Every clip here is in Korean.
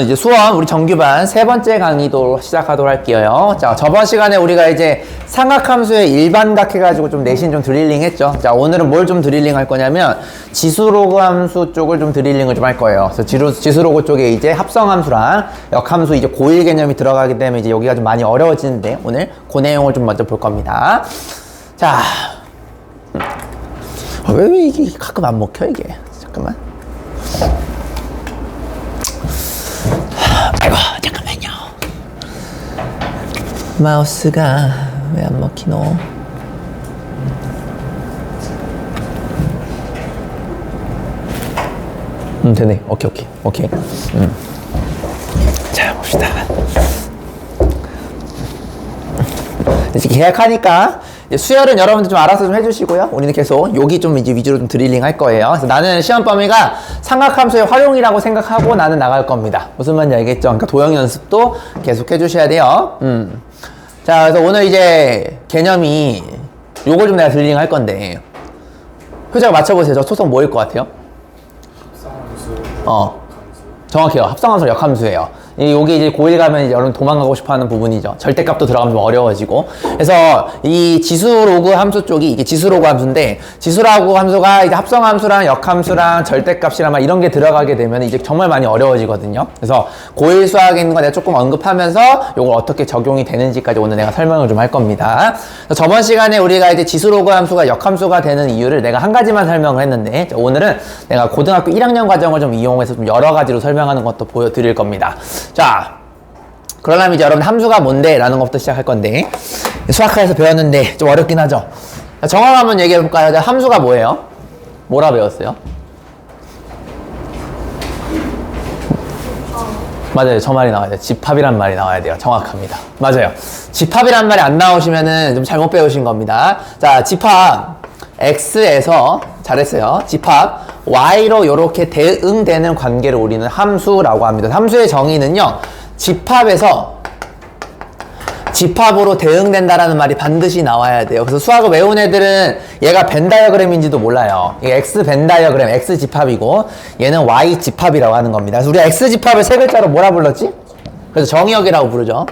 이제 수원 우리 정규반 세 번째 강의도 시작하도록 할게요. 자, 저번 시간에 우리가 이제 삼각함수의 일반각 해가지고 좀 내신 좀 드릴링 했죠. 자, 오늘은 뭘 좀 드릴링 할 거냐면 지수로그 함수 쪽을 좀 드릴링을 좀 할 거예요. 그래서 지수로그 쪽에 이제 합성함수랑 역함수 이제 고1 개념이 들어가기 때문에 이제 여기가 좀 많이 어려워지는데 오늘 그 내용을 좀 먼저 볼 겁니다. 자, 왜 이게 가끔 안 먹혀 이게? 잠깐만. 아이고 잠깐만요. 마우스가 왜 안 먹히노? 되네. 오케이. 자, 봅시다. 이제 계약하니까 수열은 여러분들 좀 알아서 좀 해주시고요. 우리는 계속 여기 좀 이제 위주로 좀 드릴링 할 거예요. 그래서 나는 시험 범위가 삼각함수의 활용이라고 생각하고 나는 나갈 겁니다. 무슨 말인지 알겠죠? 그러니까 도형 연습도 계속 해주셔야 돼요. 자, 그래서 오늘 이제 개념이 요걸 좀 내가 드릴링 할 건데 효자가 맞춰보세요. 저 초성 뭐일 것 같아요? 합성함수. 정확해요. 합성함수 역함수예요. 여기 이제 고1 가면 이제 여러분 도망가고 싶어 하는 부분이죠. 절대값도 들어가면 좀 어려워지고. 그래서 이 지수로그 함수 쪽이 이게 지수로그 함수인데, 지수로그 함수가 이제 합성함수랑 역함수랑 절대값이랑 막 이런 게 들어가게 되면 이제 정말 많이 어려워지거든요. 그래서 고1 수학에 있는 거 내가 조금 언급하면서 이걸 어떻게 적용이 되는지까지 오늘 내가 설명을 좀 할 겁니다. 저번 시간에 우리가 이제 지수로그 함수가 역함수가 되는 이유를 내가 한 가지만 설명을 했는데, 오늘은 내가 고등학교 1학년 과정을 좀 이용해서 좀 여러 가지로 설명하는 것도 보여드릴 겁니다. 자, 그러려면 이제 여러분 함수가 뭔데? 라는 것부터 시작할 건데, 수학과에서 배웠는데 좀 어렵긴 하죠. 정확 한번 얘기해 볼까요? 함수가 뭐예요? 뭐라 배웠어요? 맞아요. 저 말이 나와야 돼요. 집합이란 말이 나와야 돼요. 정확합니다. 맞아요. 집합이란 말이 안 나오시면은 좀 잘못 배우신 겁니다. 자, 집합 x에서 잘했어요. 집합 y로 이렇게 대응되는 관계를 우리는 함수라고 합니다. 함수의 정의는요, 집합으로 대응된다라는 말이 반드시 나와야 돼요. 그래서 수학을 외운 애들은 얘가 벤 다이어그램인지도 몰라요. 이게 x 벤 다이어그램, x 집합이고 얘는 y 집합이라고 하는 겁니다. 그래서 우리가 x 집합을 세 글자로 뭐라 불렀지? 그래서 정의역이라고 부르죠.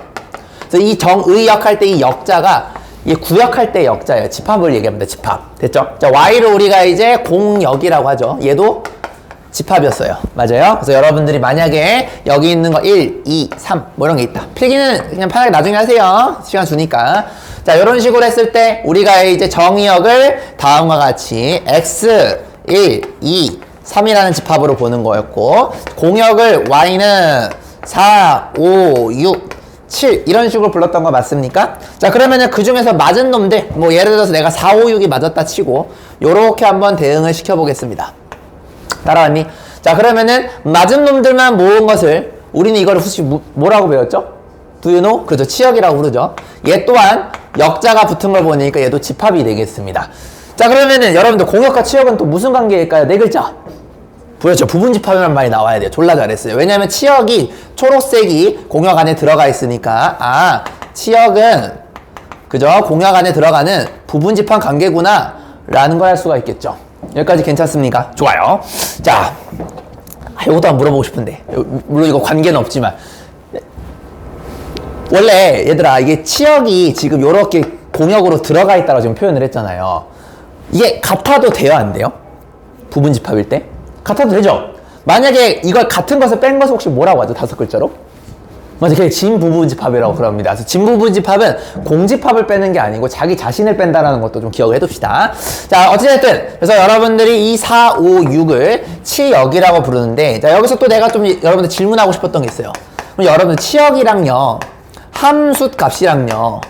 그래서 이 정의역 할 때 이 역자가 이게 구역할 때 역자예요. 집합을 얘기합니다. 집합. 됐죠? 자, y를 우리가 이제 공역이라고 하죠. 얘도 집합이었어요. 맞아요? 그래서 여러분들이 만약에 여기 있는 거 1, 2, 3 뭐 이런 게 있다. 필기는 그냥 편하게 나중에 하세요. 시간 주니까. 자, 이런 식으로 했을 때 우리가 이제 정의역을 다음과 같이 x, 1, 2, 3이라는 집합으로 보는 거였고, 공역을 y는 4, 5, 6, 7 이런 식으로 불렀던 거 맞습니까? 자, 그러면은 그 중에서 맞은 놈들, 뭐 예를 들어서 내가 4, 5, 6이 맞았다 치고 요렇게 한번 대응을 시켜보겠습니다. 따라왔니? 자, 그러면은 맞은 놈들만 모은 것을 우리는 이걸 혹시 뭐라고 배웠죠? Do you know? 그렇죠. 치역이라고 부르죠. 얘 또한 역자가 붙은 걸 보니까 얘도 집합이 되겠습니다. 자, 그러면은 여러분들 공역과 치역은 또 무슨 관계일까요? 네 글자. 그렇죠. 부분집합이란 말이 나와야 돼요. 졸라 잘했어요. 왜냐면 치역이 초록색이 공역 안에 들어가 있으니까 치역은 그죠? 공역 안에 들어가는 부분집합 관계구나 라는 걸 할 수가 있겠죠. 여기까지 괜찮습니까? 좋아요. 자, 이것도 한번 물어보고 싶은데, 물론 이거 관계는 없지만, 원래 얘들아 이게 치역이 지금 요렇게 공역으로 들어가 있다고 지금 표현을 했잖아요. 이게 같아도 돼요? 안 돼요? 부분집합일 때? 같아도 되죠? 만약에 이걸 같은 것을 뺀 것을 혹시 뭐라고 하죠? 5글자로? 맞아, 그게 진부분집합이라고 그럽니다. 그래서 진부분집합은 공집합을 빼는 게 아니고 자기 자신을 뺀다라는 것도 좀 기억을 해둡시다. 자, 어찌됐든 그래서 여러분들이 이 4, 5, 6을 치역이라고 부르는데, 자, 여기서 또 내가 좀 여러분들 질문하고 싶었던 게 있어요. 그럼 여러분들 치역이랑요, 함수 값이랑요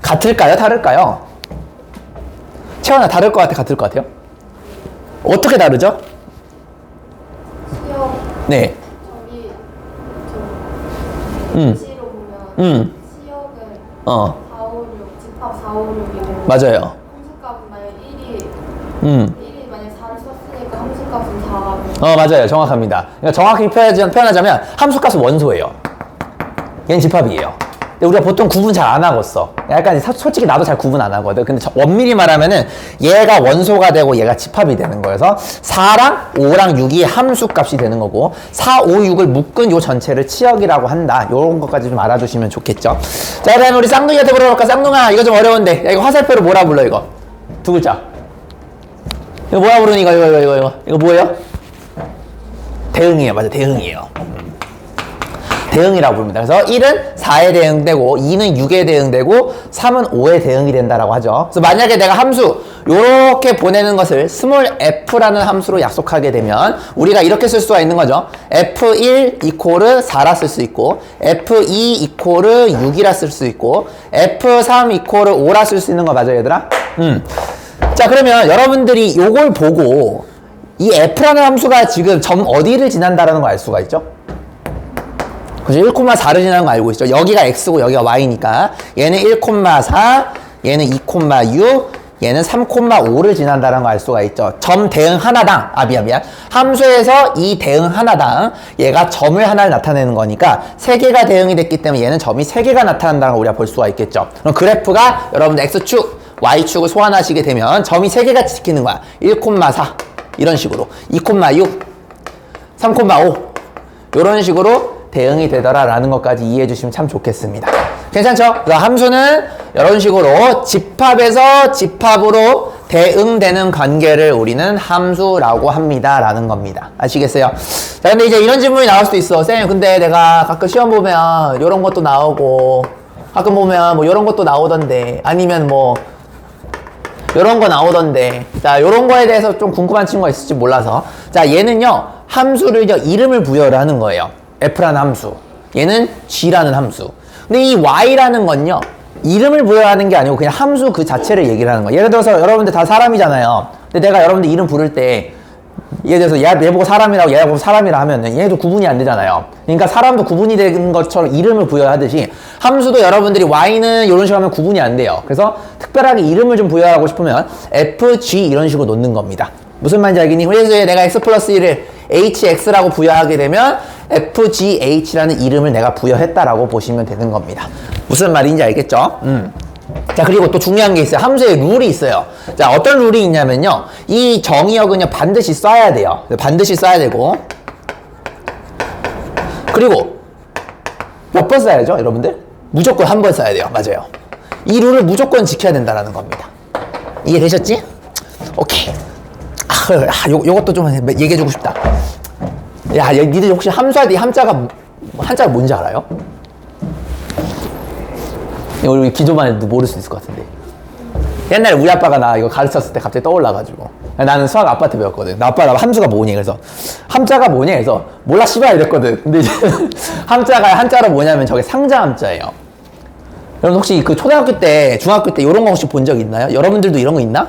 같을까요? 다를까요? 채원아, 다를 것 같아? 같을 것 같아요? 어떻게 다르죠? 네. 시로 보면 시역은 4, 5, 6, 집합 4, 5, 6이고 맞아요. 함수값은 만약 1이 만약 4를 썼으니까 함수값은 4가 맞아요. 정확합니다. 그러니까 정확히 표현하자면 함수값은 원소예요. 얘는 집합이에요. 근데 우리가 보통 구분 잘 안 하겠어. 약간 솔직히 나도 잘 구분 안 하거든. 근데 엄밀히 말하면은 얘가 원소가 되고 얘가 집합이 되는 거여서 4랑 5랑 6이 함수 값이 되는 거고 4, 5, 6을 묶은 요 전체를 치역이라고 한다. 요런 것까지 좀 알아두시면 좋겠죠. 자, 그다음에 우리 쌍둥이한테 물어볼까? 쌍둥아, 이거 좀 어려운데. 야, 이거 화살표로 뭐라 불러, 이거? 두 글자. 이거 뭐라 부르니, 이거 뭐예요? 대응이에요. 맞아, 대응이에요. 대응이라고 부릅니다. 그래서 1은 4에 대응되고 2는 6에 대응되고 3은 5에 대응이 된다라고 하죠. 그래서 만약에 내가 함수 요렇게 보내는 것을 스몰 f라는 함수로 약속하게 되면 우리가 이렇게 쓸 수가 있는 거죠. f1 이코르 4라 쓸 수 있고 f2 이코르 6이라 쓸 수 있고 f3 이코르 5라 쓸 수 있는 거 맞아요, 얘들아? 자, 그러면 여러분들이 요걸 보고 이 f라는 함수가 지금 점 어디를 지난다라는 걸 알 수가 있죠? 그죠? 1,4를 지나는 거 알고 있죠? 여기가 x고 여기가 y니까 얘는 1,4, 얘는 2,6, 얘는 3,5를 지난다는 거 알 수가 있죠. 점 대응 하나당, 미안. 함수에서 이 대응 하나당 얘가 점을 하나를 나타내는 거니까 3개가 대응이 됐기 때문에 얘는 점이 3개가 나타난다는 걸 우리가 볼 수가 있겠죠. 그럼 그래프가 여러분들 x축, y축을 소환하시게 되면 점이 3개가 찍히는 거야. 1,4 이런 식으로 2,6, 3,5 이런 식으로 대응이 되더라라는 것까지 이해해 주시면 참 좋겠습니다. 괜찮죠? 그래서 함수는 이런 식으로 집합에서 집합으로 대응되는 관계를 우리는 함수라고 합니다. 라는 겁니다. 아시겠어요? 자, 근데 이제 이런 질문이 나올 수도 있어. 쌤, 근데 내가 가끔 시험 보면 이런 것도 나오고 가끔 보면 뭐 이런 것도 나오던데 아니면 뭐 이런 거 나오던데 자, 이런 거에 대해서 좀 궁금한 친구가 있을지 몰라서 자, 얘는요 함수를 이름을 부여를 하는 거예요. f라는 함수, 얘는 g라는 함수. 근데 이 y라는 건요 이름을 부여하는 게 아니고 그냥 함수 그 자체를 얘기를 하는 거예요. 예를 들어서 여러분들 다 사람이잖아요. 근데 내가 여러분들 이름 부를 때 예를 들어서 얘 보고 사람이라고 얘 보고 사람이라 하면 얘도 구분이 안 되잖아요. 그러니까 사람도 구분이 되는 것처럼 이름을 부여하듯이 함수도 여러분들이 y는 이런 식으로 하면 구분이 안 돼요. 그래서 특별하게 이름을 좀 부여하고 싶으면 fg 이런 식으로 놓는 겁니다. 무슨 말인지 알겠니? 그래서 내가 x 플러스 1을 hx라고 부여하게 되면 fgh라는 이름을 내가 부여했다라고 보시면 되는 겁니다. 무슨 말인지 알겠죠? 자, 그리고 또 중요한 게 있어요. 함수에 룰이 있어요. 자, 어떤 룰이 있냐면요. 이 정의역은요, 반드시 써야 돼요. 반드시 써야 되고. 그리고 몇 번 써야죠, 여러분들? 무조건 한 번 써야 돼요. 맞아요. 이 룰을 무조건 지켜야 된다는 겁니다. 이해되셨지? 오케이. 요것도 좀 얘기해주고 싶다. 야, 니들 혹시 함수할 때 한자가 뭔지 알아요? 우리 기조만 해도 모를 수 있을 것 같은데. 옛날에 우리 아빠가 나 이거 가르쳤을 때 갑자기 떠올라가지고. 나는 수학 아빠한테 배웠거든. 나 아빠가 함수가 뭐니? 그래서 함자가 뭐니? 그래서 몰라 씨발 이랬거든. 근데 이제 한자로 뭐냐면 저게 상자 함자예요. 여러분 혹시 그 초등학교 때, 중학교 때 이런 거 혹시 본 적 있나요? 여러분들도 이런 거 있나?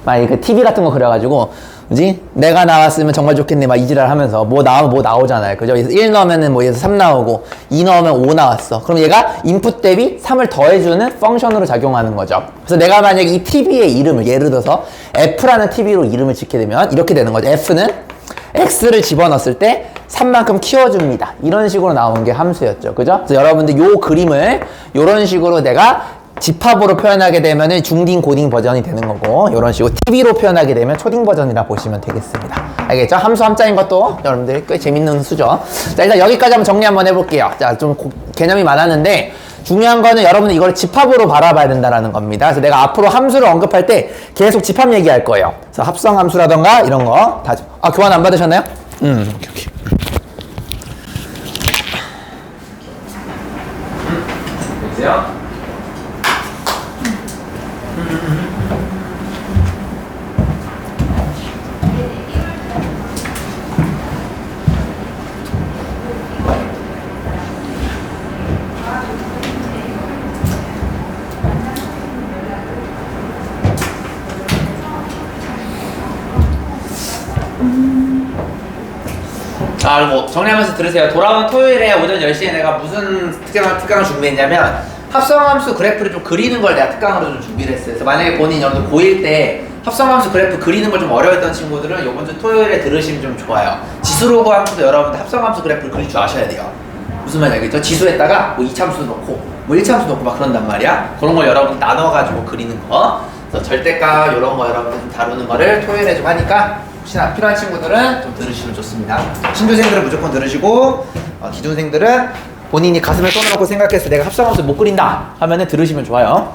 막 그 TV 같은 거 그래가지고 뭐지? 내가 나왔으면 정말 좋겠네 막 이지랄 하면서 뭐 나오면 뭐 나오잖아요. 그죠? 그래서 1 넣으면은 뭐 얘에서 3 나오고 2 넣으면 5 나왔어. 그럼 얘가 인풋 대비 3을 더해주는 펑션으로 작용하는 거죠. 그래서 내가 만약에 이 TV의 이름을 예를 들어서 F라는 TV로 이름을 짓게 되면 이렇게 되는 거죠. F는 X를 집어넣었을 때 3만큼 키워줍니다. 이런 식으로 나온 게 함수였죠. 그죠? 그래서 여러분들 요 그림을 이런 식으로 내가 집합으로 표현하게 되면 중딩 고딩 버전이 되는 거고 이런 식으로 TV로 표현하게 되면 초딩 버전이라 보시면 되겠습니다. 알겠죠? 함수 함자인 것도 여러분들 꽤 재밌는 수죠. 자, 일단 여기까지 한번 정리 한번 해볼게요. 자, 좀 개념이 많았는데 중요한 거는 여러분들 이걸 집합으로 바라봐야 된다는 겁니다. 그래서 내가 앞으로 함수를 언급할 때 계속 집합 얘기할 거예요. 그래서 합성 함수라던가 이런 거 다. 교환 안 받으셨나요? 오케이. 보세요. 뭐 정리하면서 들으세요. 돌아온 토요일에 오전 10시에 내가 무슨 특강을 준비했냐면 합성함수 그래프를 좀 그리는 걸 내가 특강으로 좀 준비를 했어요. 그래서 만약에 본인 여러분들 고1 때 합성함수 그래프 그리는 걸 좀 어려웠던 친구들은 이번 주 토요일에 들으시면 좀 좋아요. 지수로그 함수도 여러분들 합성함수 그래프를 그릴 줄 아셔야 돼요. 무슨 말인지 알겠죠? 지수에다가 뭐 2참수 넣고 뭐 1참수 넣고 막 그런단 말이야. 그런 걸 여러분이 나눠가지고 그리는 거. 그래서 절대값 이런 거 여러분들 좀 다루는 거를 토요일에 좀 하니까 혹시나 필요한 친구들은 좀 들으시면 좋습니다. 신규생들은 무조건 들으시고 기준생들은 본인이 가슴에 손을 얹고 생각해서 내가 합성함수 못 그린다 하면은 들으시면 좋아요.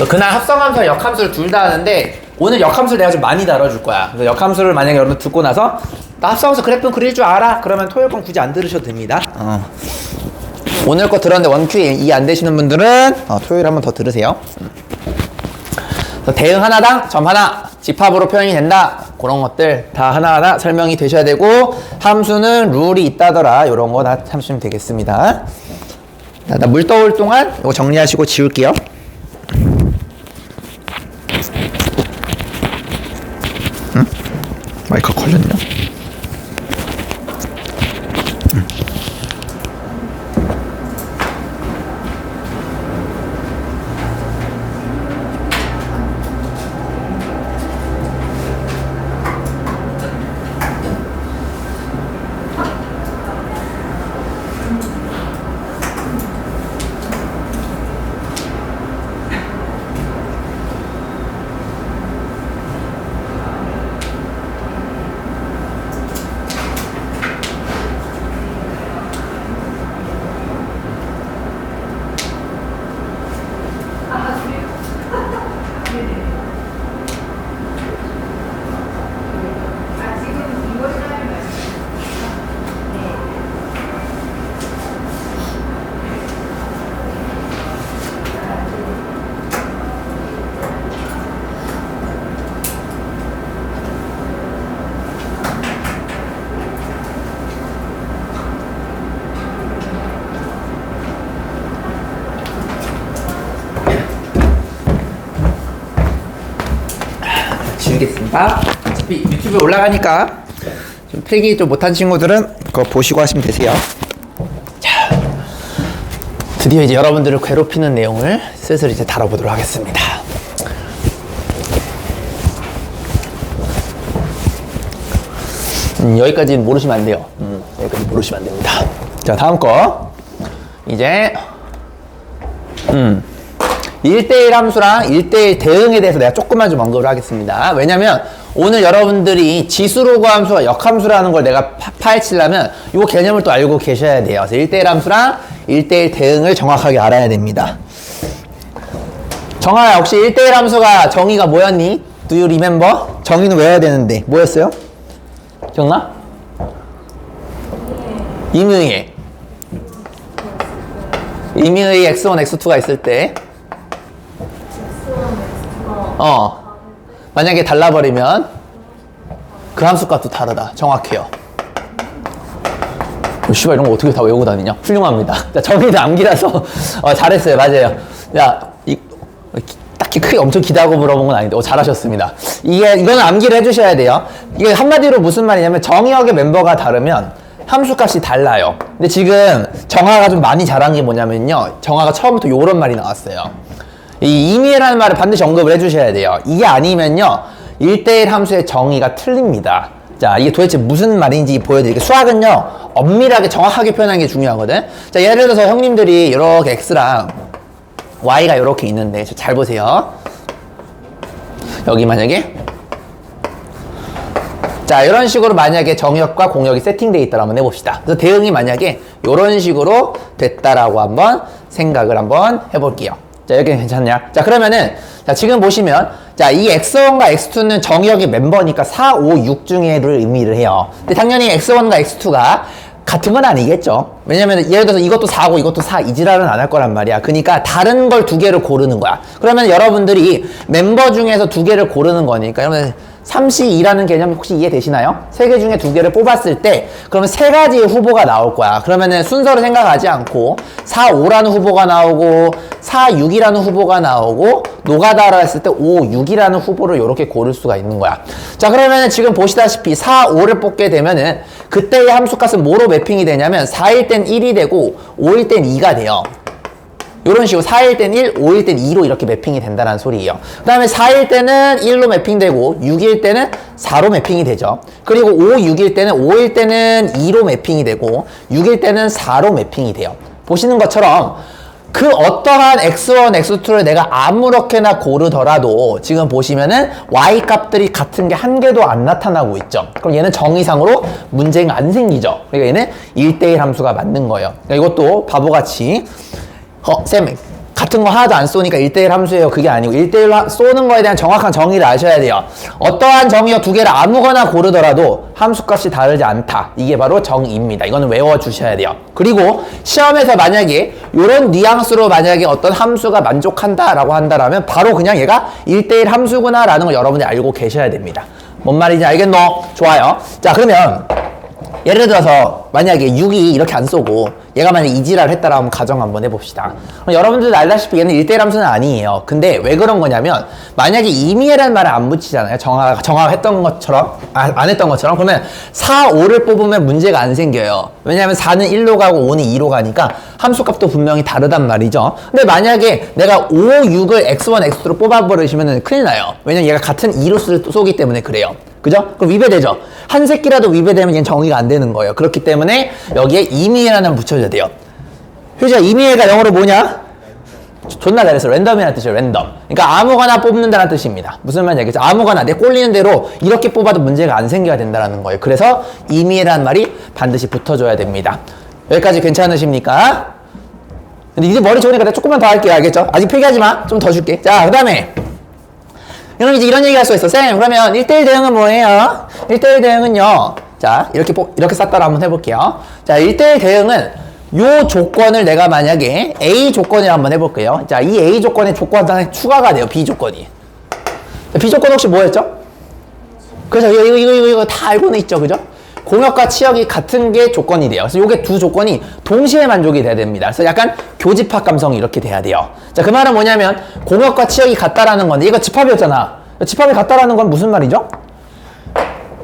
그날 합성함수와 역함수를 둘 다 하는데 오늘 역함수를 내가 좀 많이 다뤄줄 거야. 그래서 역함수를 만약에 여러분 듣고 나서 나 합성함수 그래프는 그릴 줄 알아? 그러면 토요일 건 굳이 안 들으셔도 됩니다. 오늘 거 들었는데 원큐 이해 안 되시는 분들은 토요일 한번 더 들으세요. 대응 하나당 점 하나 집합으로 표현이 된다. 그런 것들 다 하나하나 설명이 되셔야 되고 함수는 룰이 있다더라. 이런 거 다 참으시면 되겠습니다. 나 물 떠올 동안 이거 정리하시고 지울게요. 응? 마이크 걸렸냐? 지우겠습니다. 어차피 유튜브에 올라가니까 좀 필기 좀 못한 친구들은 그거 보시고 하시면 되세요. 자, 드디어 이제 여러분들을 괴롭히는 내용을 슬슬 이제 다뤄보도록 하겠습니다. 여기까지는 모르시면 안 돼요. 여기까지 모르시면 안 됩니다. 자, 다음 거. 이제 1대1 함수랑 1대1 대응에 대해서 내가 조금만 좀 언급을 하겠습니다. 왜냐면 오늘 여러분들이 지수로그 함수와 역함수라는 걸 내가 파헤치려면 이 개념을 또 알고 계셔야 돼요. 그래서 1대1 함수랑 1대1 대응을 정확하게 알아야 됩니다. 정아야, 혹시 1대1 함수가 정의가 뭐였니? Do you remember? 정의는 외워야 되는데 뭐였어요? 기억나? 임의의 x1, x2가 있을 때 만약에 달라버리면 그 함수 값도 다르다. 정확해요. 씨발 이런 거 어떻게 다 외우고 다니냐? 훌륭합니다. 자, 정의는 암기라서 잘했어요. 맞아요. 야, 딱히 크게 엄청 기대하고 물어본 건 아닌데 잘하셨습니다. 이거는 암기를 해주셔야 돼요. 이게 한마디로 무슨 말이냐면 정의역의 멤버가 다르면 함수값이 달라요. 근데 지금 정화가 좀 많이 잘한 게 뭐냐면요. 정화가 처음부터 요런 말이 나왔어요. 이 임의라는 말을 반드시 언급을 해주셔야 돼요. 이게 아니면요 1대1 함수의 정의가 틀립니다. 자, 이게 도대체 무슨 말인지 보여드릴게요. 수학은요 엄밀하게 정확하게 표현하는 게 중요하거든. 자, 예를 들어서 형님들이 이렇게 x랑 y가 이렇게 있는데 잘 보세요. 여기 만약에 자, 이런 식으로 만약에 정역과 공역이 세팅되어 있다고 한번 해봅시다. 그래서 대응이 만약에 이런 식으로 됐다라고 한번 생각을 한번 해볼게요. 자, 여기 괜찮냐? 자, 그러면은 자, 지금 보시면 자, 이 x1과 x2는 정역의 멤버니까 4, 5, 6 중에를 의미를 해요. 근데 당연히 x1과 x2가 같은 건 아니겠죠. 왜냐면 예를 들어서 이것도 4고 이것도 4 이 지랄은 안 할 거란 말이야. 그러니까 다른 걸 두 개를 고르는 거야. 그러면 여러분들이 멤버 중에서 두 개를 고르는 거니까 여러분 3C2라는 개념 혹시 이해되시나요? 세 개 중에 두 개를 뽑았을 때 그러면 세 가지의 후보가 나올 거야. 그러면은 순서를 생각하지 않고 4, 5라는 후보가 나오고 4, 6이라는 후보가 나오고 노가다라 했을 때 5, 6이라는 후보를 이렇게 고를 수가 있는 거야. 자, 그러면은 지금 보시다시피 4, 5를 뽑게 되면은 그때의 함수값은 뭐로 매핑이 되냐면 4일 땐 1이 되고 5일 땐 2가 돼요. 이런 식으로 4일 때는 1, 5일 때는 2로 이렇게 매핑이 된다는 소리예요. 그 다음에 4일 때는 1로 매핑되고 6일 때는 4로 매핑이 되죠. 그리고 5, 6일 때는 5일 때는 2로 매핑이 되고 6일 때는 4로 매핑이 돼요. 보시는 것처럼 그 어떠한 x1, x2를 내가 아무렇게나 고르더라도 지금 보시면은 y 값들이 같은 게 한 개도 안 나타나고 있죠. 그럼 얘는 정의상으로 문제가 안 생기죠. 그러니까 얘는 1대1 함수가 맞는 거예요. 그러니까 이것도 바보같이 쌤 같은 거 하나도 안 쏘니까 1대1 함수예요. 그게 아니고 1대1 쏘는 거에 대한 정확한 정의를 아셔야 돼요. 어떠한 정의어 두 개를 아무거나 고르더라도 함수값이 다르지 않다. 이게 바로 정의입니다. 이거는 외워주셔야 돼요. 그리고 시험에서 만약에 이런 뉘앙스로 만약에 어떤 함수가 만족한다라고 한다라면 바로 그냥 얘가 1대1 함수구나 라는 걸 여러분이 알고 계셔야 됩니다. 뭔 말인지 알겠노? 좋아요. 자, 그러면 예를 들어서 만약에 6이 이렇게 안 쏘고 얘가 만약에 이지랄 했다라 한번 가정 한번 해봅시다. 그럼 여러분들도 알다시피 얘는 1대1 함수는 아니에요. 근데 왜 그런 거냐면 만약에 이미에라는 말을 안 붙이잖아요. 정화가 했던 것처럼 안 했던 것처럼 그러면 4, 5를 뽑으면 문제가 안 생겨요. 왜냐하면 4는 1로 가고 5는 2로 가니까 함수값도 분명히 다르단 말이죠. 근데 만약에 내가 5, 6을 x1, x2로 뽑아버리시면 큰일 나요. 왜냐면 얘가 같은 2로 쏘기 때문에 그래요. 그죠? 그럼 위배되죠? 한 새끼라도 위배되면 얘는 정의가 안 되는 거예요. 그렇기 때문에 여기에 이미에라는 붙여줘야 돼요. 효지야, 이미에가 영어로 뭐냐? 존나 잘했어. 랜덤이라는 뜻이에요. 랜덤. 그러니까 아무거나 뽑는다는 뜻입니다. 무슨 말인지 알겠죠? 아무거나 내 꼴리는 대로 이렇게 뽑아도 문제가 안 생겨야 된다는 거예요. 그래서 이미에라는 말이 반드시 붙어줘야 됩니다. 여기까지 괜찮으십니까? 근데 이제 머리 좋으니까 내가 조금만 더 할게요. 알겠죠? 아직 필기하지 마. 좀 더 줄게. 자, 그 다음에 그럼 이제 이런 얘기 할 수 있어. 쌤, 그러면 1대1 대응은 뭐예요? 1대1 대응은요. 자, 이렇게 쌌다로 한번 해볼게요. 자, 1대1 대응은 요 조건을 내가 만약에 A 조건을 한번 해볼게요. 자, 이 A 조건의 조건 하나 추가가 돼요. B 조건이. 자, B 조건 혹시 뭐였죠? 그래서 이거 다 알고는 있죠. 그죠? 공역과 치역이 같은 게 조건이 돼요. 그래서 요게 두 조건이 동시에 만족이 돼야 됩니다. 그래서 약간 교집합 감성이 이렇게 돼야 돼요. 자, 그 말은 뭐냐면 공역과 치역이 같다라는 건데 이거 집합이었잖아. 집합이 같다라는 건 무슨 말이죠?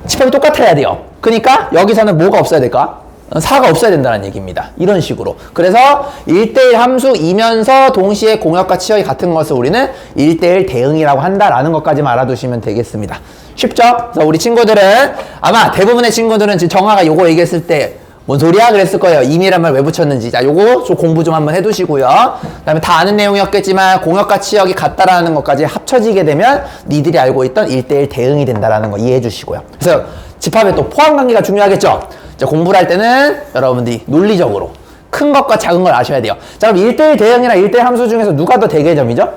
집합이 똑같아야 돼요. 그러니까 여기서는 뭐가 없어야 될까? 4가 없어야 된다는 얘기입니다. 이런 식으로. 그래서 1대1 함수이면서 동시에 공역과 치역이 같은 것을 우리는 1대1 대응이라고 한다라는 것까지만 알아두시면 되겠습니다. 쉽죠? 그래서 우리 친구들은 아마 대부분의 친구들은 지금 정화가 요거 얘기했을 때 뭔 소리야? 그랬을 거예요. 이미란 말 왜 붙였는지. 자, 요거 좀 공부 좀 한번 해두시고요. 그 다음에 다 아는 내용이었겠지만 공역과 치역이 같다라는 것까지 합쳐지게 되면 니들이 알고 있던 1대1 대응이 된다라는 거 이해해 주시고요. 그래서 집합에 또 포함관계가 중요하겠죠? 자, 공부를 할 때는 여러분들이 논리적으로 큰 것과 작은 걸 아셔야 돼요. 자, 그럼 1대1 대응이나 1대1 함수 중에서 누가 더 대개념이죠?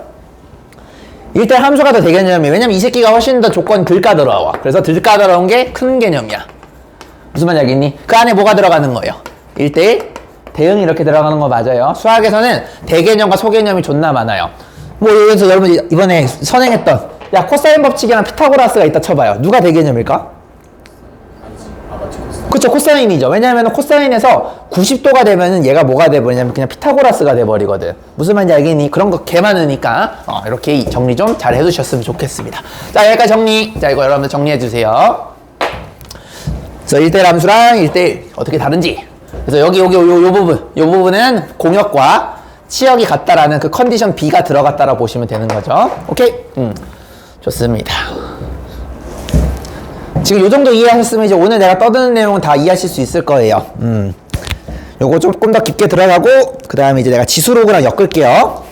1대1 함수가 더 대개념이에요. 왜냐면 이 새끼가 훨씬 더 조건 들까들어와. 그래서 들까들어온 게 큰 개념이야. 무슨 말인지 알겠니? 그 안에 뭐가 들어가는 거예요? 1대1 대응이 이렇게 들어가는 거 맞아요. 수학에서는 대개념과 소개념이 존나 많아요. 뭐 여기서 여러분 이번에 선행했던 야 코사인 법칙이랑 피타고라스가 있다 쳐봐요. 누가 대개념일까? 그쵸, 코사인이죠. 왜냐하면 코사인에서 90도가 되면은 얘가 뭐가 돼버리냐면 그냥 피타고라스가 돼버리거든. 무슨 말인지 알겠니? 그런 거 개 많으니까 이렇게 정리 좀 잘 해두셨으면 좋겠습니다. 자, 여기까지 정리. 자, 이거 여러분들 정리해주세요. 그래서 1대1 함수랑 1대1 어떻게 다른지. 그래서 요 부분은 공역과 치역이 같다라는 그 컨디션 B가 들어갔다라고 보시면 되는 거죠. 오케이? 좋습니다. 지금 요 정도 이해하셨으면 이제 오늘 내가 떠드는 내용은 다 이해하실 수 있을 거예요. 요거 조금 더 깊게 들어가고 그 다음에 이제 내가 지수로그랑 엮을게요.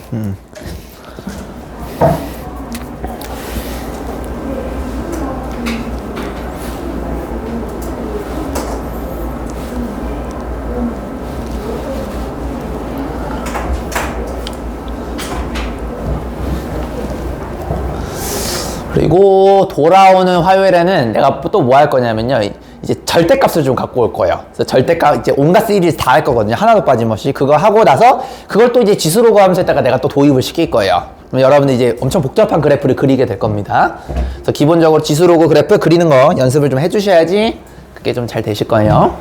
그리고 돌아오는 화요일에는 내가 또 뭐 할 거냐면요. 이제 절대값을 좀 갖고 올 거예요. 그래서 절대값 이제 온갖 시리즈 다 할 거거든요. 하나도 빠짐없이. 그거 하고 나서 그걸 또 이제 지수로그 함수에다가 내가 또 도입을 시킬 거예요. 그럼 여러분들 이제 엄청 복잡한 그래프를 그리게 될 겁니다. 그래서 기본적으로 지수로그 그래프 그리는 거 연습을 좀 해주셔야지 그게 좀 잘 되실 거예요.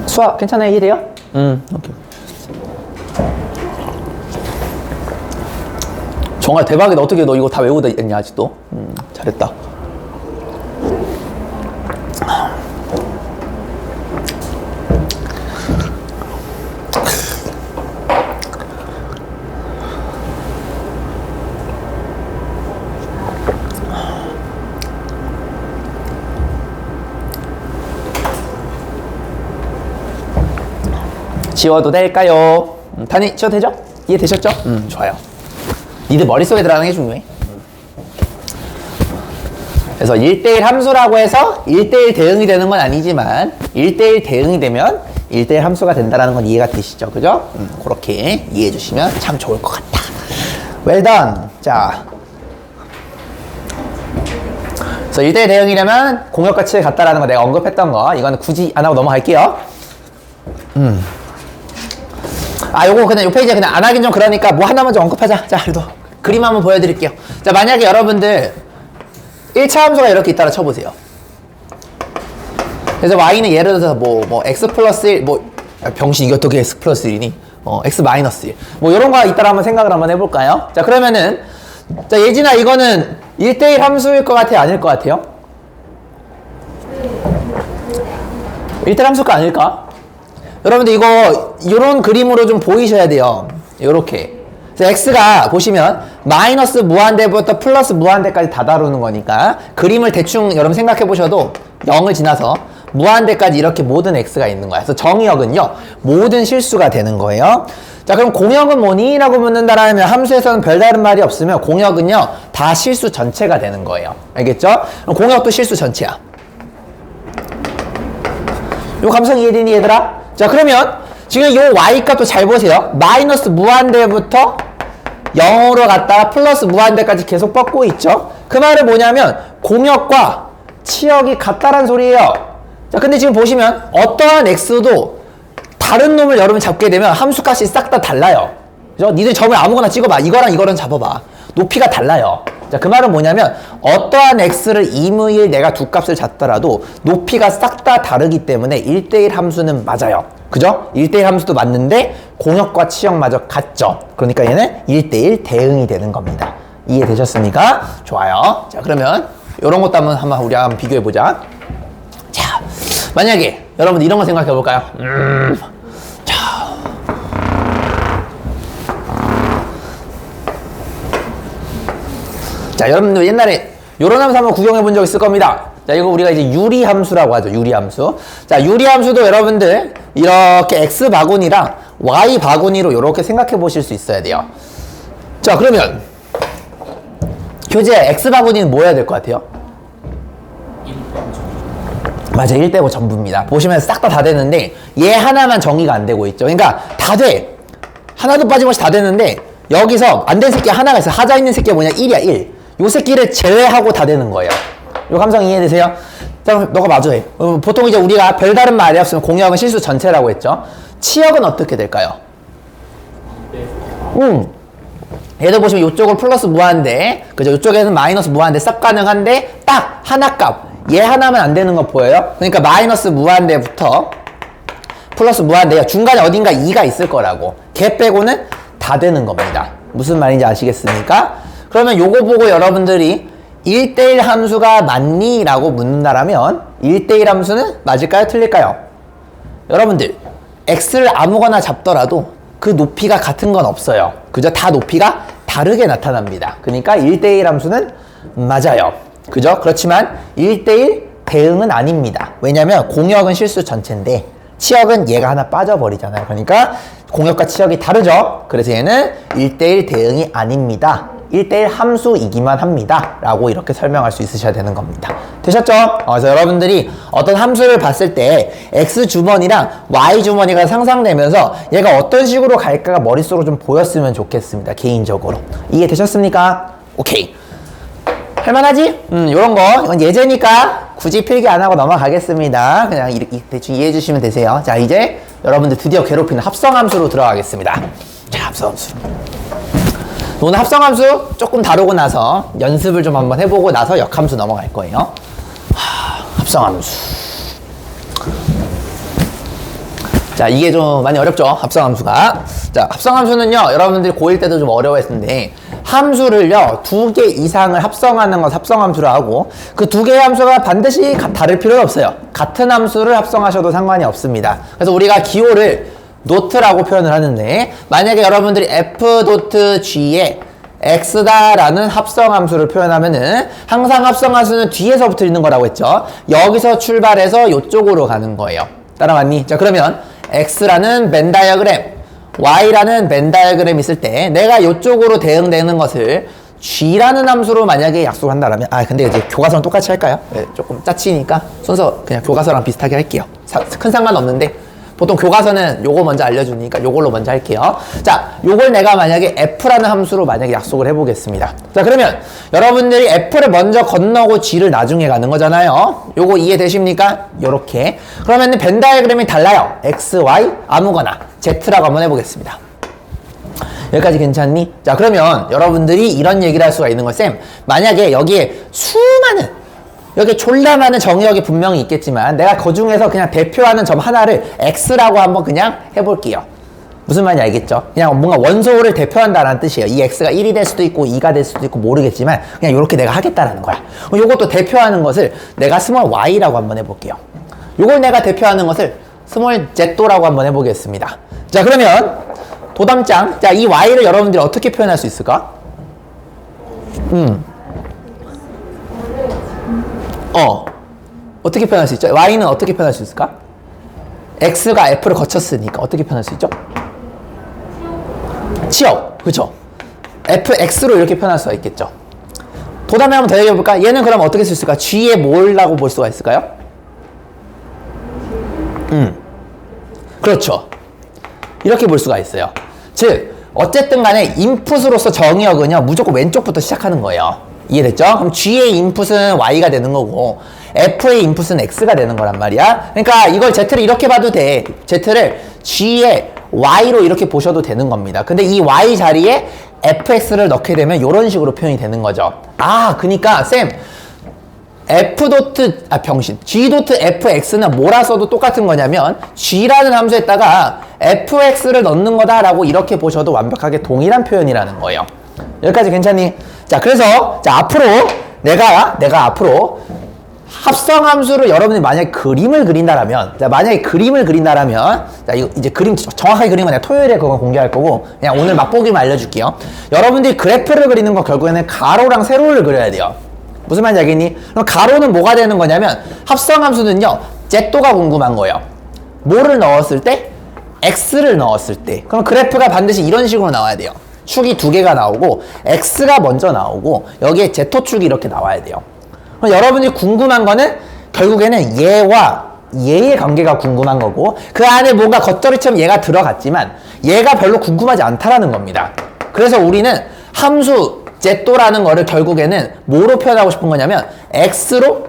수학 괜찮아요? 이해돼요? 오케이. 정말 대박이다. 어떻게 너 이거 다 외우다 있냐 아직도? 잘했다. 지워도 될까요? 다니 지워도 되죠? 이해되셨죠? 좋아요. 니들 머릿속에 들어가는 게 중요해. 그래서 1대1 함수라고 해서 1대1 대응이 되는 건 아니지만 1대1 대응이 되면 1대1 함수가 된다는 건 이해가 되시죠? 그죠? 그렇게 이해해 주시면 참 좋을 것 같다. Well done. 자, 그래서 1대1 대응이라면 공역가치에 같다라는 거 내가 언급했던 거 이거는 굳이 안 하고 넘어갈게요. 요거 그냥 요 페이지에 그냥 안 하긴 좀 그러니까 뭐 하나만 좀 언급하자. 자, 그래도 그림 한번 보여드릴게요. 자, 만약에 여러분들 1차 함수가 이렇게 있다라 쳐보세요. 그래서 y는 예를 들어서 뭐 x 플러스 1, 병신 이게 어떻게 x 플러스 1이니? x 마이너스 1. 뭐 이런 거 있다라 한번 생각을 한번 해볼까요? 자, 그러면은 자, 예진아 이거는 1대1 함수일 것 같아요? 아닐 것 같아요? 1대1 함수가 아닐까? 여러분들 이거 이런 그림으로 좀 보이셔야 돼요. 요렇게. 그래서 x가 보시면 마이너스 무한대부터 플러스 무한대까지 다 다루는 거니까 그림을 대충 여러분 생각해 보셔도 0을 지나서 무한대까지 이렇게 모든 x가 있는 거야. 그래서 정의역은요 모든 실수가 되는 거예요. 자, 그럼 공역은 뭐니? 라고 묻는다라면 함수에서는 별다른 말이 없으면 공역은요 다 실수 전체가 되는 거예요. 알겠죠? 그럼 공역도 실수 전체야. 요 감성 이해되니 얘들아? 자, 그러면 지금 요 y 값도 잘 보세요. 마이너스 무한대부터 0으로 갔다가 플러스 무한대까지 계속 뻗고 있죠. 그 말은 뭐냐면 공역과 치역이 같다란 소리예요. 자, 근데 지금 보시면 어떠한 x도 다른 놈을 여러분 잡게 되면 함수값이 싹 다 달라요. 그죠? 니들 점을 아무거나 찍어봐. 이거랑 이거랑 잡아봐. 높이가 달라요. 자, 그 말은 뭐냐면 어떠한 x를 임의일 내가 두 값을 잡더라도 높이가 싹 다 다르기 때문에 1대1 함수는 맞아요. 그죠? 1대1 함수도 맞는데 공역과 치역마저 같죠. 그러니까 얘는 1대1 대응이 되는 겁니다. 이해되셨습니까? 좋아요. 자, 그러면 이런 것도 한번 우리 한번 비교해보자. 자, 만약에 여러분 이런 거 생각해 볼까요? 자, 여러분들 옛날에 요런 함수 한번 구경해 본 적 있을 겁니다. 자, 이거 우리가 이제 유리함수라고 하죠. 유리함수. 자, 유리함수도 여러분들 이렇게 x 바구니랑 y 바구니로 이렇게 생각해 보실 수 있어야 돼요. 자, 그러면 교재 x 바구니는 뭐 해야 될 것 같아요? 맞아, 1대고 전부입니다. 보시면 싹 다 되는데 얘 하나만 정의가 안 되고 있죠. 그러니까 다 돼. 하나도 빠짐없이 다 되는데 여기서 안 된 새끼 하나가 있어. 하자 있는 새끼가 뭐냐? 1이야, 1. 요 새끼를 제외하고 다 되는 거예요. 요 감성 이해되세요? 자, 너가 마주해. 보통 이제 우리가 별다른 말이 없으면 공역은 실수 전체라고 했죠. 치역은 어떻게 될까요? 얘도 보시면 이쪽은 플러스 무한대, 그죠? 이쪽에는 마이너스 무한대 싹 가능한데 딱 하나 값. 얘 하나만 안 되는 거 보여요? 그러니까 마이너스 무한대부터 플러스 무한대야. 중간에 어딘가 2가 있을 거라고. 걔 빼고는 다 되는 겁니다. 무슨 말인지 아시겠습니까? 그러면 요거 보고 여러분들이 1대1 함수가 맞니? 라고 묻는다라면 1대1 함수는 맞을까요? 틀릴까요? 여러분들 x를 아무거나 잡더라도 그 높이가 같은 건 없어요. 그죠? 다 높이가 다르게 나타납니다. 그러니까 1대1 함수는 맞아요. 그죠? 그렇지만 1대1 대응은 아닙니다. 왜냐면 공역은 실수 전체인데 치역은 얘가 하나 빠져버리잖아요. 그러니까 공역과 치역이 다르죠. 그래서 얘는 1대1 대응이 아닙니다. 1대1 함수이기만 합니다. 라고 이렇게 설명할 수 있으셔야 되는 겁니다. 되셨죠? 그래서 여러분들이 어떤 함수를 봤을 때 X주머니랑 Y주머니가 상상되면서 얘가 어떤 식으로 갈까가 머릿속으로 좀 보였으면 좋겠습니다. 개인적으로. 이해되셨습니까? 오케이. 할만하지? 요런 거. 이건 예제니까 굳이 필기 안 하고 넘어가겠습니다. 그냥 이렇게 대충 이해해 주시면 되세요. 자, 이제 여러분들 드디어 괴롭히는 합성함수로 들어가겠습니다. 자, 합성함수. 오늘 합성함수 조금 다루고 나서 연습을 좀 한번 해보고 나서 역함수 넘어갈 거예요. 합성함수. 자, 이게 좀 많이 어렵죠? 합성함수가. 자, 합성함수는요, 여러분들이 고1 때도 좀 어려워했는데, 함수를요, 2개 이상을 합성하는 것 합성함수로 하고, 그 2개의 함수가 반드시 다를 필요는 없어요. 같은 함수를 합성하셔도 상관이 없습니다. 그래서 우리가 기호를 노트라고 표현을 하는데, 만약에 여러분들이 f.g에 x다라는 합성함수를 표현하면은 항상 합성함수는 뒤에서부터 있는 거라고 했죠. 여기서 출발해서 이쪽으로 가는 거예요. 따라왔니? 자, 그러면 X라는 벤 다이어그램, Y라는 벤 다이어그램 있을 때 내가 이쪽으로 대응되는 것을 G라는 함수로 만약에 약속을 한다면, 근데 이제 교과서랑 똑같이 할까요? 네, 조금 짜치니까 순서 그냥 교과서랑 비슷하게 할게요. 큰 상관없는데 보통 교과서는 요거 먼저 알려주니까 요걸로 먼저 할게요. 자, 요걸 내가 만약에 F라는 함수로 만약에 약속을 해보겠습니다. 자, 그러면 여러분들이 F를 먼저 건너고 G를 나중에 가는 거잖아요. 요거 이해되십니까? 요렇게. 그러면 벤 다이어그램이 달라요. X, Y, 아무거나 Z라고 한번 해보겠습니다. 여기까지 괜찮니? 자, 그러면 여러분들이 이런 얘기를 할 수가 있는 걸, 쌤, 만약에 여기에 수많은, 여기 졸라 많은 정의역이 분명히 있겠지만 내가 그 중에서 그냥 대표하는 점 하나를 X라고 한번 그냥 해볼게요. 무슨 말인지 알겠죠? 그냥 뭔가 원소를 대표한다는 뜻이에요. 이 X가 1이 될 수도 있고 2가 될 수도 있고 모르겠지만 그냥 이렇게 내가 하겠다라는 거야. 요것도 대표하는 것을 내가 스몰 y라고 한번 해볼게요. 요걸 내가 대표하는 것을 스몰 z라고 한번 해보겠습니다. 자, 그러면 도담장, 자, 이 y를 여러분들이 어떻게 표현할 수 있을까? 어떻게 표현할 수 있죠? y는 어떻게 표현할 수 있을까? x가 f를 거쳤으니까 어떻게 표현할 수 있죠? 치역, 그쵸? fx로 이렇게 표현할 수가 있겠죠. 도담에 한번 더 얘기해볼까? 얘는 그럼 어떻게 쓸 수 있을까? g의 뭐라고 볼 수가 있을까요? 그렇죠. 이렇게 볼 수가 있어요. 즉, 어쨌든 간에 인풋으로서 정의역은요, 무조건 왼쪽부터 시작하는 거예요. 이해됐죠? 그럼 G의 인풋은 Y가 되는 거고 F의 인풋은 X가 되는 거란 말이야. 그러니까 이걸 Z를 이렇게 봐도 돼. Z를 G의 Y로 이렇게 보셔도 되는 겁니다. 근데 이 Y 자리에 FX를 넣게 되면 이런 식으로 표현이 되는 거죠. 그러니까 쌤, G.FX는 뭐라 써도 똑같은 거냐면 G라는 함수에다가 FX를 넣는 거다라고 이렇게 보셔도 완벽하게 동일한 표현이라는 거예요. 여기까지 괜찮니? 자, 그래서 앞으로 내가 앞으로 합성함수를 여러분이 만약에 그림을 그린다라면, 자, 이거 이제 그림 정확하게 그리는 건 내가 토요일에 그거 공개할 거고 그냥 오늘 맛보기만 알려줄게요. 여러분들이 그래프를 그리는 거 결국에는 가로랑 세로를 그려야 돼요. 무슨 말인지 알겠니? 그럼 가로는 뭐가 되는 거냐면 합성함수는요, z도가 궁금한 거예요. 뭐를 넣었을 때? x를 넣었을 때. 그럼 그래프가 반드시 이런 식으로 나와야 돼요. 축이 두 개가 나오고 x가 먼저 나오고 여기에 z축이 이렇게 나와야 돼요. 그럼 여러분이 궁금한 거는 결국에는 얘와 얘의 관계가 궁금한 거고 그 안에 뭔가 겉절이처럼 얘가 들어갔지만 얘가 별로 궁금하지 않다라는 겁니다. 그래서 우리는 함수 z도라는 거를 결국에는 뭐로 표현하고 싶은 거냐면 x로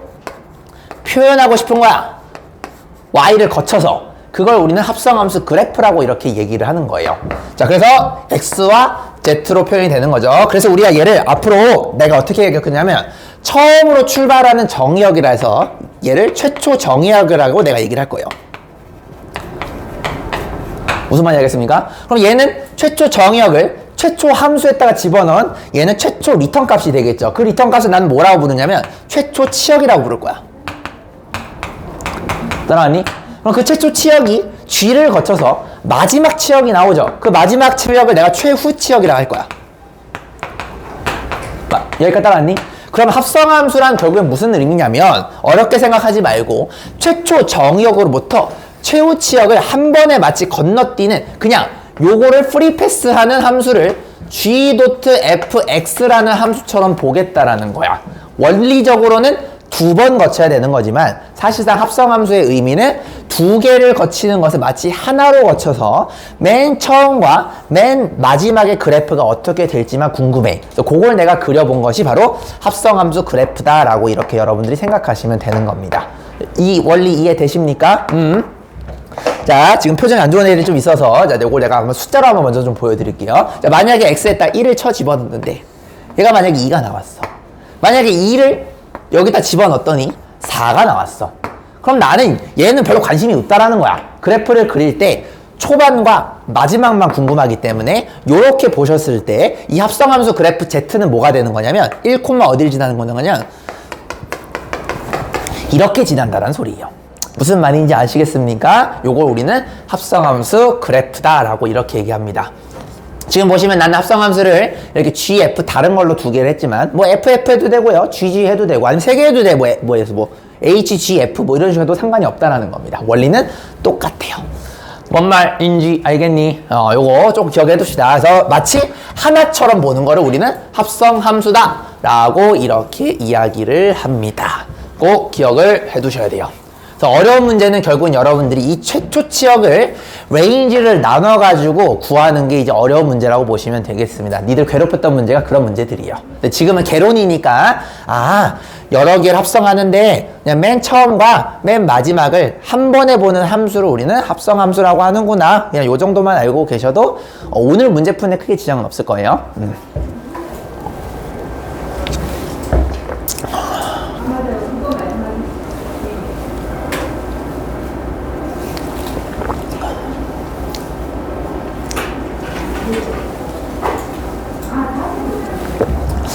표현하고 싶은 거야. y를 거쳐서. 그걸 우리는 합성함수 그래프라고 이렇게 얘기를 하는 거예요. 자, 그래서 x와 z로 표현이 되는 거죠. 그래서 우리가 얘를 앞으로 내가 어떻게 얘기했냐면 처음으로 출발하는 정의역이라 해서 얘를 최초 정의역이라고 내가 얘기를 할 거예요. 무슨 말인지 알겠습니까? 그럼 얘는 최초 정의역을 최초 함수에다가 집어넣은 얘는 최초 리턴 값이 되겠죠. 그 리턴 값을 나는 뭐라고 부르냐면 최초 치역이라고 부를 거야. 따라왔니? 그럼 그 최초 치역이 G를 거쳐서 마지막 치역이 나오죠. 그 마지막 치역을 내가 최후 치역이라고 할 거야. 여기까지 따라왔니? 그럼 합성함수란 결국엔 무슨 의미냐면 어렵게 생각하지 말고 최초 정의역으로부터 최후 치역을 한 번에 마치 건너뛰는 그냥 요거를 프리패스하는 함수를 G.fx라는 함수처럼 보겠다라는 거야. 원리적으로는 두 번 거쳐야 되는 거지만 사실상 합성함수의 의미는 두 개를 거치는 것을 마치 하나로 거쳐서 맨 처음과 맨 마지막의 그래프가 어떻게 될지만 궁금해. 그래서 그걸 내가 그려본 것이 바로 합성함수 그래프다라고 이렇게 여러분들이 생각하시면 되는 겁니다. 이 원리 이해되십니까? 자, 지금 표정이 안 좋은 애들이 좀 있어서 자, 이걸 내가 한번 숫자로 한번 먼저 좀 보여드릴게요. 자, 만약에 x에다 1을 쳐 집어넣는데 얘가 만약에 2가 나왔어. 만약에 2를 여기다 집어넣었더니 4가 나왔어. 그럼 나는 얘는 별로 관심이 없다라는 거야. 그래프를 그릴 때 초반과 마지막만 궁금하기 때문에 이렇게 보셨을 때 이 합성함수 그래프 Z는 뭐가 되는 거냐면 1, 어디를 지나는 거냐면 이렇게 지난다는 소리예요. 무슨 말인지 아시겠습니까? 요걸 우리는 합성함수 그래프다라고 이렇게 얘기합니다. 지금 보시면 나는 합성함수를 이렇게 GF 다른 걸로 두 개를 했지만 뭐 FF 해도 되고요. GG 해도 되고 아니면 세 개 해도 되고 HGF 뭐 이런 식으로 해도 상관이 없다라는 겁니다. 원리는 똑같아요. 뭔 말인지 알겠니? 요거 조금 기억해 둡시다. 그래서 마치 하나처럼 보는 거를 우리는 합성함수다 라고 이렇게 이야기를 합니다. 꼭 기억을 해 두셔야 돼요. 그래서 어려운 문제는 결국은 여러분들이 이 최초 치역을 레인지를 나눠가지고 구하는 게 이제 어려운 문제라고 보시면 되겠습니다. 니들 괴롭혔던 문제가 그런 문제들이에요. 근데 지금은 개론이니까 여러 개를 합성하는데 그냥 맨 처음과 맨 마지막을 한 번에 보는 함수를 우리는 합성함수라고 하는구나. 그냥 요 정도만 알고 계셔도 오늘 문제 푸는데 크게 지장은 없을 거예요.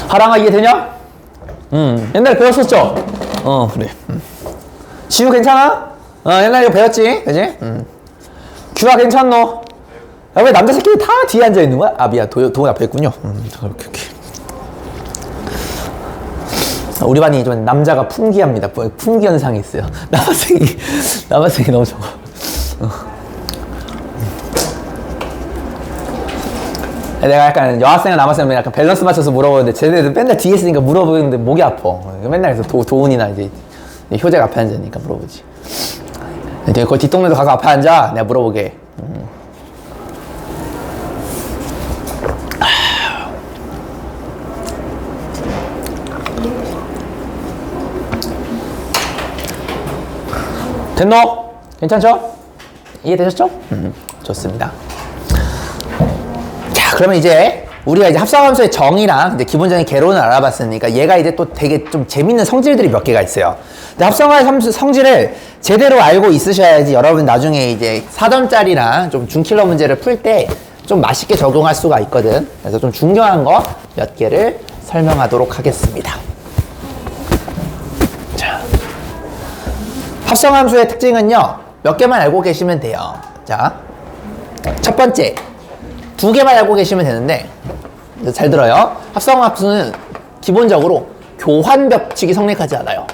하랑아 이해되냐? 옛날에 배웠었죠? 그래. 지우 괜찮아? 옛날에 이거 배웠지? 그지? 규아 괜찮노? 야, 왜 남자 새끼들 다 뒤에 앉아 있는 거야? 미안. 도훈 앞에 있군요. 이렇게. 우리 반이 좀 남자가 풍기합니다. 풍기 현상이 있어요. 남학생이 너무 적어. 내가 약간 여학생이나 남학생은 약간 밸런스 맞춰서 물어보는데 쟤네들 맨날 뒤에 있으니까 물어보는데 목이 아파. 맨날 그래서 도훈이나 이제 효재 앞에 앉으니까 물어보지. 거기 뒷동네도 가서 앞에 앉아. 내가 물어보게. 됐노? 괜찮죠? 이해되셨죠? 좋습니다. 자, 그러면 이제 우리가 이제 합성함수의 정의랑 이제 기본적인 개론을 알아봤으니까 얘가 이제 또 되게 좀 재밌는 성질들이 몇 개가 있어요. 근데 합성함수 성질을 제대로 알고 있으셔야지 여러분 나중에 이제 4점짜리랑 좀 중킬러 문제를 풀 때 좀 맛있게 적용할 수가 있거든. 그래서 좀 중요한 거 몇 개를 설명하도록 하겠습니다. 자, 합성함수의 특징은요, 몇 개만 알고 계시면 돼요. 자, 첫 번째, 2개만 알고 계시면 되는데, 잘 들어요. 합성함수는 기본적으로 교환 법칙이 성립하지 않아요.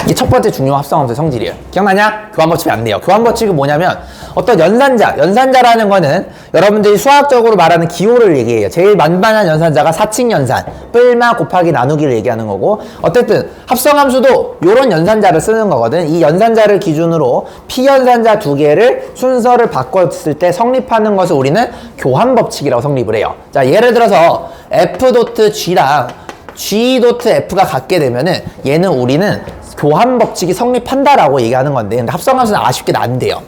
이게 첫 번째 중요한 합성함수의 성질이에요. 기억나냐? 교환 법칙이 안 돼요. 교환 법칙은 뭐냐면 어떤 연산자라는 거는 여러분들이 수학적으로 말하는 기호를 얘기해요. 제일 만만한 연산자가 사칙 연산, 뿔마 곱하기 나누기를 얘기하는 거고, 어쨌든 합성함수도 이런 연산자를 쓰는 거거든. 이 연산자를 기준으로 피연산자 2개를 순서를 바꿨을 때 성립하는 것을 우리는 교환 법칙이라고 성립을 해요. 자, 예를 들어서 F.G랑 G.F가 같게 되면은 얘는 우리는 교환 법칙이 성립한다라고 얘기하는 건데, 근데 합성함수는 아쉽게도 안 돼요.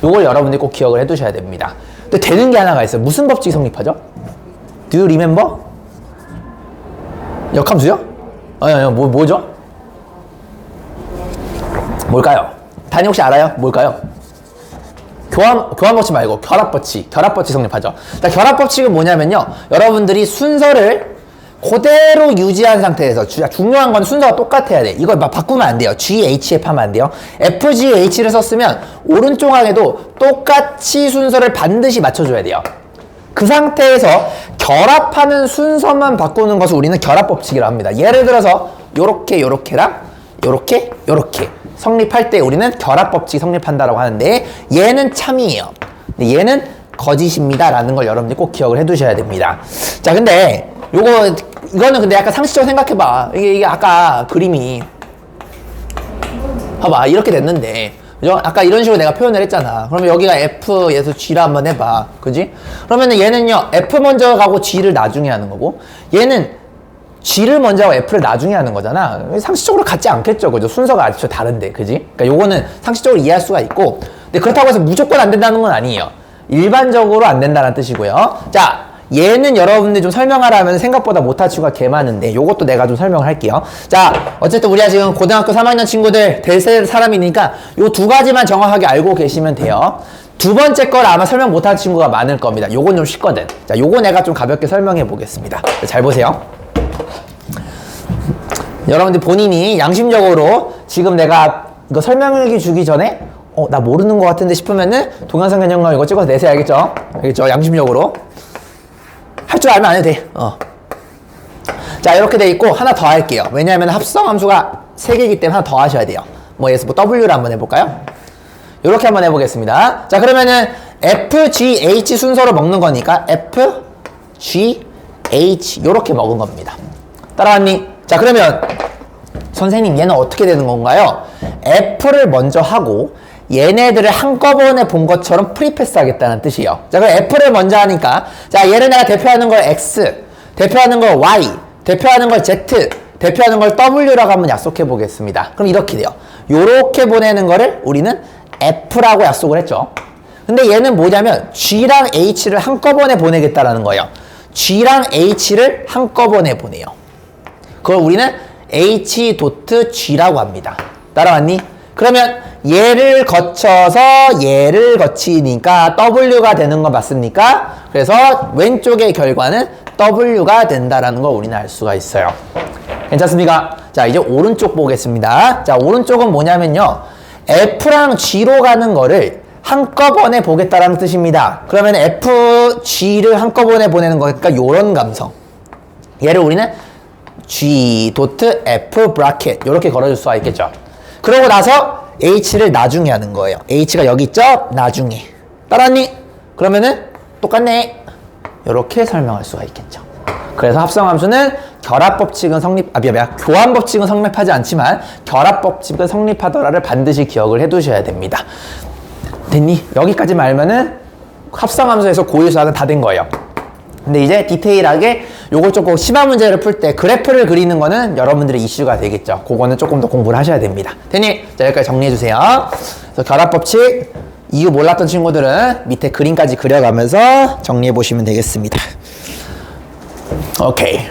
요걸 여러분들이 꼭 기억을 해두셔야 됩니다. 근데 되는 게 하나가 있어요. 무슨 법칙이 성립하죠? Do you remember? 역함수요? 뭐죠? 뭘까요? 단이 혹시 알아요? 뭘까요? 교환 법칙 말고 결합 법칙 성립하죠. 자, 결합 법칙은 뭐냐면요, 여러분들이 순서를 그대로 유지한 상태에서, 중요한 건 순서가 똑같아야 돼. 이걸 막 바꾸면 안 돼요. GHF 하면 안 돼요. FGH를 썼으면 오른쪽 항에도 똑같이 순서를 반드시 맞춰줘야 돼요. 그 상태에서 결합하는 순서만 바꾸는 것을 우리는 결합 법칙이라고 합니다. 예를 들어서 요렇게랑 요렇게 성립할 때 우리는 결합 법칙이 성립한다라고 하는데, 얘는 참이에요. 근데 얘는 거짓입니다 라는 걸 여러분들이 꼭 기억을 해두셔야 됩니다. 자, 근데 이거는 근데 약간 상식적으로 생각해봐. 이게 아까 그림이 봐봐, 이렇게 됐는데, 그죠? 아까 이런 식으로 내가 표현을 했잖아. 그러면 여기가 F에서 G를 한번 해봐. 그지? 그러면은 얘는요, F 먼저 가고 G를 나중에 하는 거고, 얘는 G를 먼저 하고 F를 나중에 하는 거잖아. 상식적으로 같지 않겠죠. 그죠? 순서가 아주 다른데. 그지? 그러니까 요거는 상식적으로 이해할 수가 있고, 근데 그렇다고 해서 무조건 안 된다는 건 아니에요. 일반적으로 안 된다는 뜻이고요. 자, 얘는 여러분들이 좀 설명하라면 생각보다 못할 친구가 개 많은데, 요것도 내가 좀 설명을 할게요. 자, 어쨌든 우리가 지금 고등학교 3학년 친구들 될 사람이니까 요 2가지만 정확하게 알고 계시면 돼요. 두 번째 걸 아마 설명 못할 친구가 많을 겁니다. 요건 좀 쉽거든. 자, 요거 내가 좀 가볍게 설명해 보겠습니다. 잘 보세요. 여러분들 본인이 양심적으로 지금 내가 이거 설명일기 주기 전에 나 모르는 것 같은데 싶으면은 동영상 개념과 이거 찍어서 내세요. 알겠죠? 알겠죠? 양심적으로. 할 줄 알면 안 해도 돼. 자, 이렇게 돼 있고 하나 더 할게요. 왜냐하면 합성함수가 3개이기 때문에 하나 더 하셔야 돼요. W를 한번 해볼까요? 이렇게 한번 해보겠습니다. 자, 그러면은 F, G, H 순서로 먹는 거니까 F, G, H 이렇게 먹은 겁니다. 따라왔니? 자, 그러면 선생님 얘는 어떻게 되는 건가요? F를 먼저 하고 얘네들을 한꺼번에 본 것처럼 프리패스 하겠다는 뜻이에요. 자, 그럼 F를 먼저 하니까 자, 얘를 내가 대표하는 걸 X, 대표하는 걸 Y, 대표하는 걸 Z, 대표하는 걸 W라고 한번 약속해 보겠습니다. 그럼 이렇게 돼요. 요렇게 보내는 거를 우리는 F라고 약속을 했죠. 근데 얘는 뭐냐면 G랑 H를 한꺼번에 보내겠다라는 거예요. G랑 H를 한꺼번에 보내요. 그걸 우리는 H.G라고 합니다. 따라왔니? 그러면 얘를 거쳐서 얘를 거치니까 W가 되는 거 맞습니까? 그래서 왼쪽의 결과는 W가 된다라는 걸 우리는 알 수가 있어요. 괜찮습니까? 자, 이제 오른쪽 보겠습니다. 자, 오른쪽은 뭐냐면요. F랑 G로 가는 거를 한꺼번에 보겠다라는 뜻입니다. 그러면 F, G를 한꺼번에 보내는 거니까 요런 감성. 얘를 우리는 G, F, 브라켓 이렇게 걸어줄 수가 있겠죠. 그러고 나서 H를 나중에 하는 거예요. H가 여기 있죠? 나중에. 따라왔니? 그러면은 똑같네. 이렇게 설명할 수가 있겠죠. 그래서 합성함수는 결합법칙은 교환법칙은 성립하지 않지만 결합법칙은 성립하더라를 반드시 기억을 해두셔야 됩니다. 됐니? 여기까지만 알면은 합성함수에서 고유수학은 다 된 거예요. 근데 이제 디테일하게 요걸 조금 심화 문제를 풀 때 그래프를 그리는 거는 여러분들의 이슈가 되겠죠. 그거는 조금 더 공부를 하셔야 됩니다. 됐니? 자, 여기까지 정리해 주세요. 그래서 결합법칙 이유 몰랐던 친구들은 밑에 그림까지 그려가면서 정리해 보시면 되겠습니다. 오케이.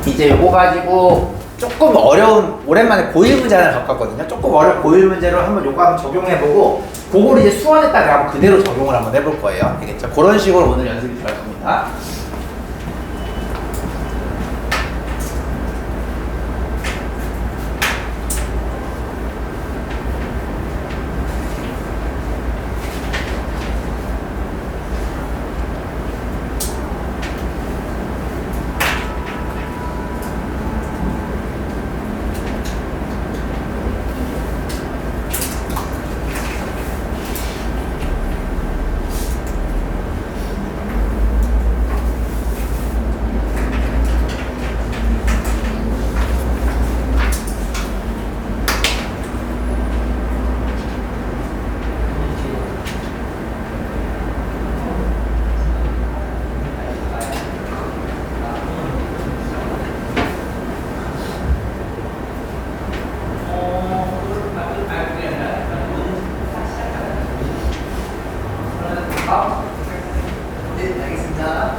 이제 요거 가지고 조금 어려운 오랜만에 고일 문제 하나 겪었거든요. 조금 어려운 고일 문제로 한번 요거 한번 적용해보고 그거를 이제 수원에다가 한번 그대로 적용을 한번 해볼 거예요. 알겠죠? 그런 식으로 오늘 연습이 들어갈 겁니다. 네, 알겠습니다.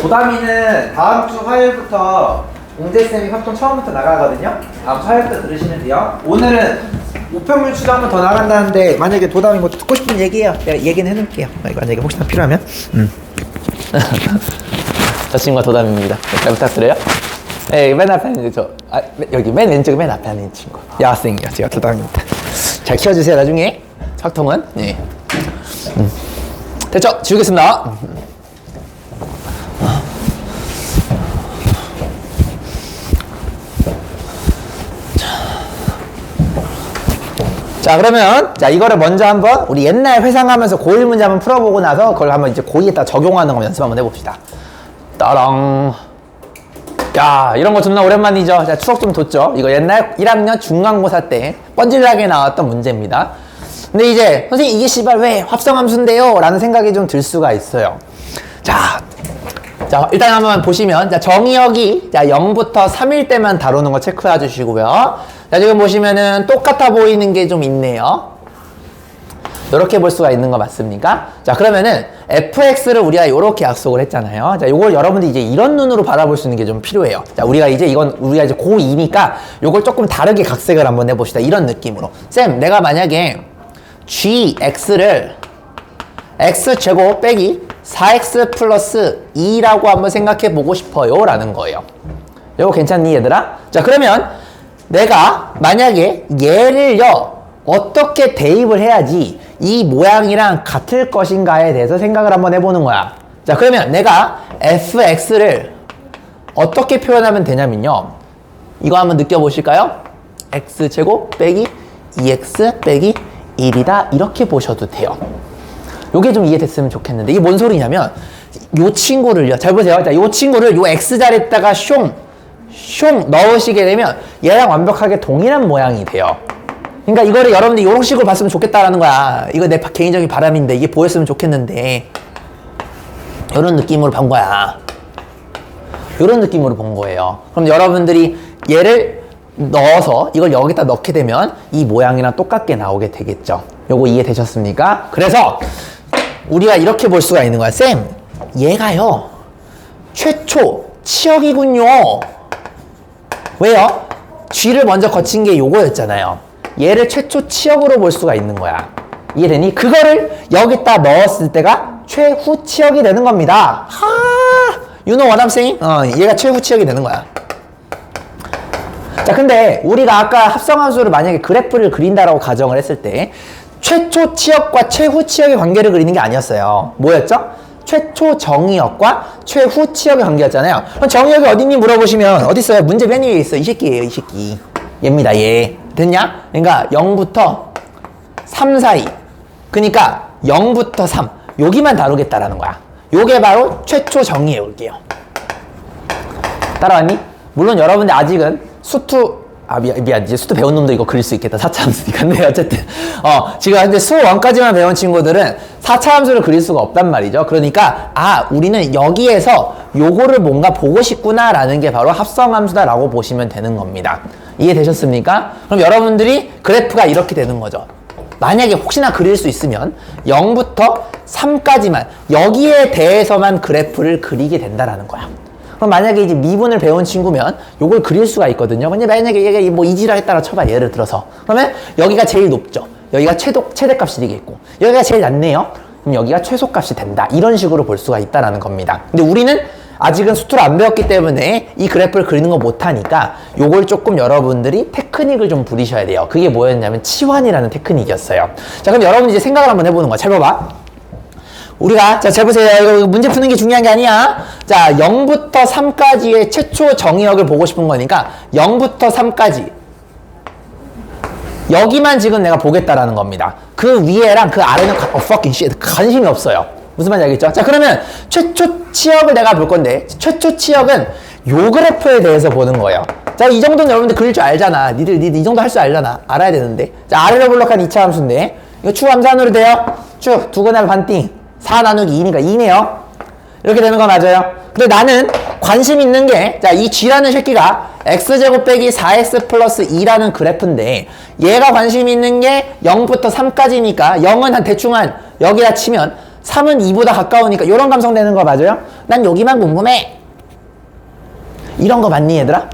도담이는 다음 주 화요일부터 옹재쌤이 활동 처음부터 나가거든요. 다음 주 화요일부터 들으시면 돼요. 오늘은 우평물 추도 한 번 더 나간다는데 만약에 도담이 뭐 듣고 싶은 얘기해요. 내가 얘기는 해놓을게요. 만약에 혹시나 필요하면. 저 친구가 도담입니다. 잘 부탁드려요. 네, 맨 앞에 있는 여기 맨 왼쪽에 맨 앞에 있는 친구. 여학생이요. 제가 도담입니다. 잘 키워주세요. 나중에 확통은. 네. 됐죠? 지우겠습니다. 자, 그러면 자 이거를 먼저 한번 우리 옛날 회상하면서 고1 문제 한번 풀어보고 나서 그걸 한번 이제 고2에다 적용하는 거 연습 한번 해봅시다. 따랑. 야, 이런 거 존나 오랜만이죠. 자, 추억 좀 돋죠. 이거 옛날 1학년 중간고사 때 뻔질나게 나왔던 문제입니다. 근데 이제 선생님 이게 씨발 왜 합성함수인데요? 라는 생각이 좀 들 수가 있어요. 자, 일단 한번 보시면, 자, 정의역이, 자, 0부터 3일 때만 다루는 거 체크해 주시고요. 자, 지금 보시면은 똑같아 보이는 게 좀 있네요. 이렇게 볼 수가 있는 거 맞습니까? 자, 그러면은 fx를 우리가 이렇게 약속을 했잖아요. 자, 요걸 여러분들이 이제 이런 눈으로 바라볼 수 있는 게 좀 필요해요. 자, 우리가 이제 고2니까 요걸 조금 다르게 각색을 한번 해봅시다. 이런 느낌으로. 쌤, 내가 만약에 gx를 x제곱 빼기 4x 플러스 2라고 한번 생각해 보고 싶어요. 라는 거예요. 이거 괜찮니, 얘들아? 자, 그러면 내가 만약에 얘를요, 어떻게 대입을 해야지 이 모양이랑 같을 것인가에 대해서 생각을 한번 해보는 거야. 자, 그러면 내가 fx를 어떻게 표현하면 되냐면요. 이거 한번 느껴보실까요? x제곱 빼기 2x 빼기 1이다. 이렇게 보셔도 돼요. 요게 좀 이해됐으면 좋겠는데, 이게 뭔 소리냐면, 요 친구를요, 잘 보세요. 자, 요 친구를 요 x자리에다가 숑 넣으시게 되면 얘랑 완벽하게 동일한 모양이 돼요. 그러니까 이거를 여러분들이 이런 식으로 봤으면 좋겠다라는 거야. 이거 내 개인적인 바람인데 이게 보였으면 좋겠는데, 이런 느낌으로 본 거야. 이런 느낌으로 본 거예요. 그럼 여러분들이 얘를 넣어서 이걸 여기다 넣게 되면 이 모양이랑 똑같게 나오게 되겠죠. 요거 이해되셨습니까? 그래서 우리가 이렇게 볼 수가 있는 거야. 쌤, 얘가요, 최초 치역이군요. 왜요? G를 먼저 거친 게 요거였잖아요. 얘를 최초 치역으로 볼 수가 있는 거야. 이해되니? 그거를 여기다 넣었을 때가 최후 치역이 되는 겁니다. You know what I'm saying? 얘가 최후 치역이 되는 거야. 자, 근데 우리가 아까 합성함수를 만약에 그래프를 그린다라고 가정을 했을 때 최초 치역과 최후 치역의 관계를 그리는 게 아니었어요. 뭐였죠? 최초 정의역과 최후 치역의 관계였잖아요. 그럼 정의역이 어딨니 물어보시면 어디 있어요? 문제 맨 위에 있어. 이 새끼예요, 이 새끼. 얘입니다, 얘. 됐냐? 그러니까 0부터 3 사이. 그러니까 0부터 3. 여기만 다루겠다라는 거야. 요게 바로 최초 정의역이에요. 따라왔니? 물론 여러분들 아직은 미안. 이제 수투 배운 놈도 이거 그릴 수 있겠다. 4차 함수니까. 근데 어쨌든. 지금 근데 수1까지만 배운 친구들은 4차 함수를 그릴 수가 없단 말이죠. 그러니까, 우리는 여기에서 요거를 뭔가 보고 싶구나라는 게 바로 합성함수다라고 보시면 되는 겁니다. 이해되셨습니까? 그럼 여러분들이 그래프가 이렇게 되는 거죠. 만약에 혹시나 그릴 수 있으면 0부터 3까지만, 여기에 대해서만 그래프를 그리게 된다라는 거야. 그럼 만약에 이제 미분을 배운 친구면 요걸 그릴 수가 있거든요. 근데 만약에 얘가 뭐 이지랄에 따라 쳐봐. 예를 들어서. 그러면 여기가 제일 높죠. 여기가 최대값이 되겠고. 여기가 제일 낮네요. 그럼 여기가 최소값이 된다. 이런 식으로 볼 수가 있다라는 겁니다. 근데 우리는 아직은 수투를 안 배웠기 때문에 이 그래프를 그리는 거 못하니까 요걸 조금 여러분들이 테크닉을 좀 부리셔야 돼요. 그게 뭐였냐면 치환이라는 테크닉이었어요. 자, 그럼 여러분 이제 생각을 한번 해보는 거야. 잘 봐봐. 우리가, 자, 잘 보세요. 이거 문제 푸는 게 중요한 게 아니야. 자, 0부터 3까지의 최초 정의역을 보고 싶은 거니까 0부터 3까지. 여기만 지금 내가 보겠다라는 겁니다. 그 위에랑 그 아래는 fucking shit. 관심이 없어요. 무슨 말인지 알겠죠? 자, 그러면 최초 치역을 내가 볼 건데, 최초 치역은 요 그래프에 대해서 보는 거예요. 자, 이 정도는 여러분들 그릴 줄 알잖아. 니들 이 정도 할 줄 알잖아. 알아야 되는데. 자, 아래로 블록한 2차 함수인데, 이거 추 함수안으로 돼요? 쭉, 두 거나 반띵. 4 나누기 2니까 2네요. 이렇게 되는 거 맞아요. 근데 나는 관심 있는 게, 자, 이 G라는 새끼가 X제곱 빼기 4X 플러스 2라는 그래프인데, 얘가 관심 있는 게 0부터 3까지니까, 0은 대충 여기다 치면, 3은 2보다 가까우니까, 이런 감성 되는 거 맞아요? 난 여기만 궁금해. 이런 거 맞니, 얘들아?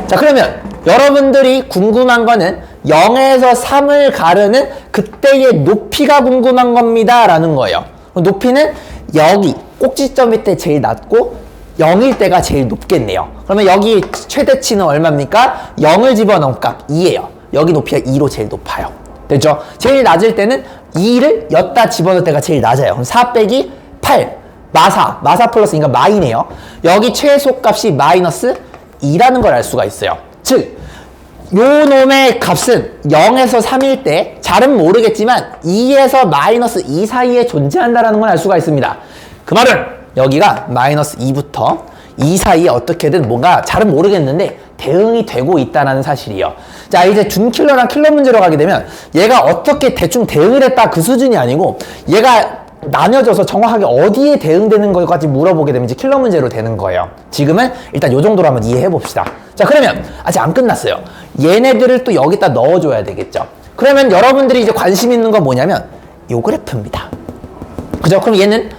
자, 그러면 여러분들이 궁금한 거는 0에서 3을 가르는 그때의 높이가 궁금한 겁니다 라는 거예요. 높이는 여기 꼭지점 밑에 제일 낮고 0일 때가 제일 높겠네요. 그러면 여기 최대치는 얼마입니까? 0을 집어넣은 값 2예요. 여기 높이가 2로 제일 높아요. 됐죠? 제일 낮을 때는 2를 엿다 집어넣을 때가 제일 낮아요. 그럼 4 빼기 8 마사 플러스 그러니까 마이네요. 여기 최소값이 마이너스 2라는 걸 알 수가 있어요. 즉 요 놈의 값은 0에서 3일 때 잘은 모르겠지만 2에서 마이너스 2 사이에 존재한다는 걸 알 수가 있습니다. 그 말은 여기가 마이너스 2부터 2 사이에 어떻게든 뭔가 잘은 모르겠는데 대응이 되고 있다는 사실이에요. 자, 이제 준킬러랑 킬러 문제로 가게 되면 얘가 어떻게 대충 대응을 했다 그 수준이 아니고 얘가 나뉘어져서 정확하게 어디에 대응되는 것까지 물어보게 되면 이제 킬러 문제로 되는 거예요. 지금은 일단 요 정도로 한번 이해해 봅시다. 자, 그러면 아직 안 끝났어요. 얘네들을 또 여기다 넣어줘야 되겠죠. 그러면 여러분들이 이제 관심 있는 건 뭐냐면 요 그래프입니다. 그죠? 그럼 얘는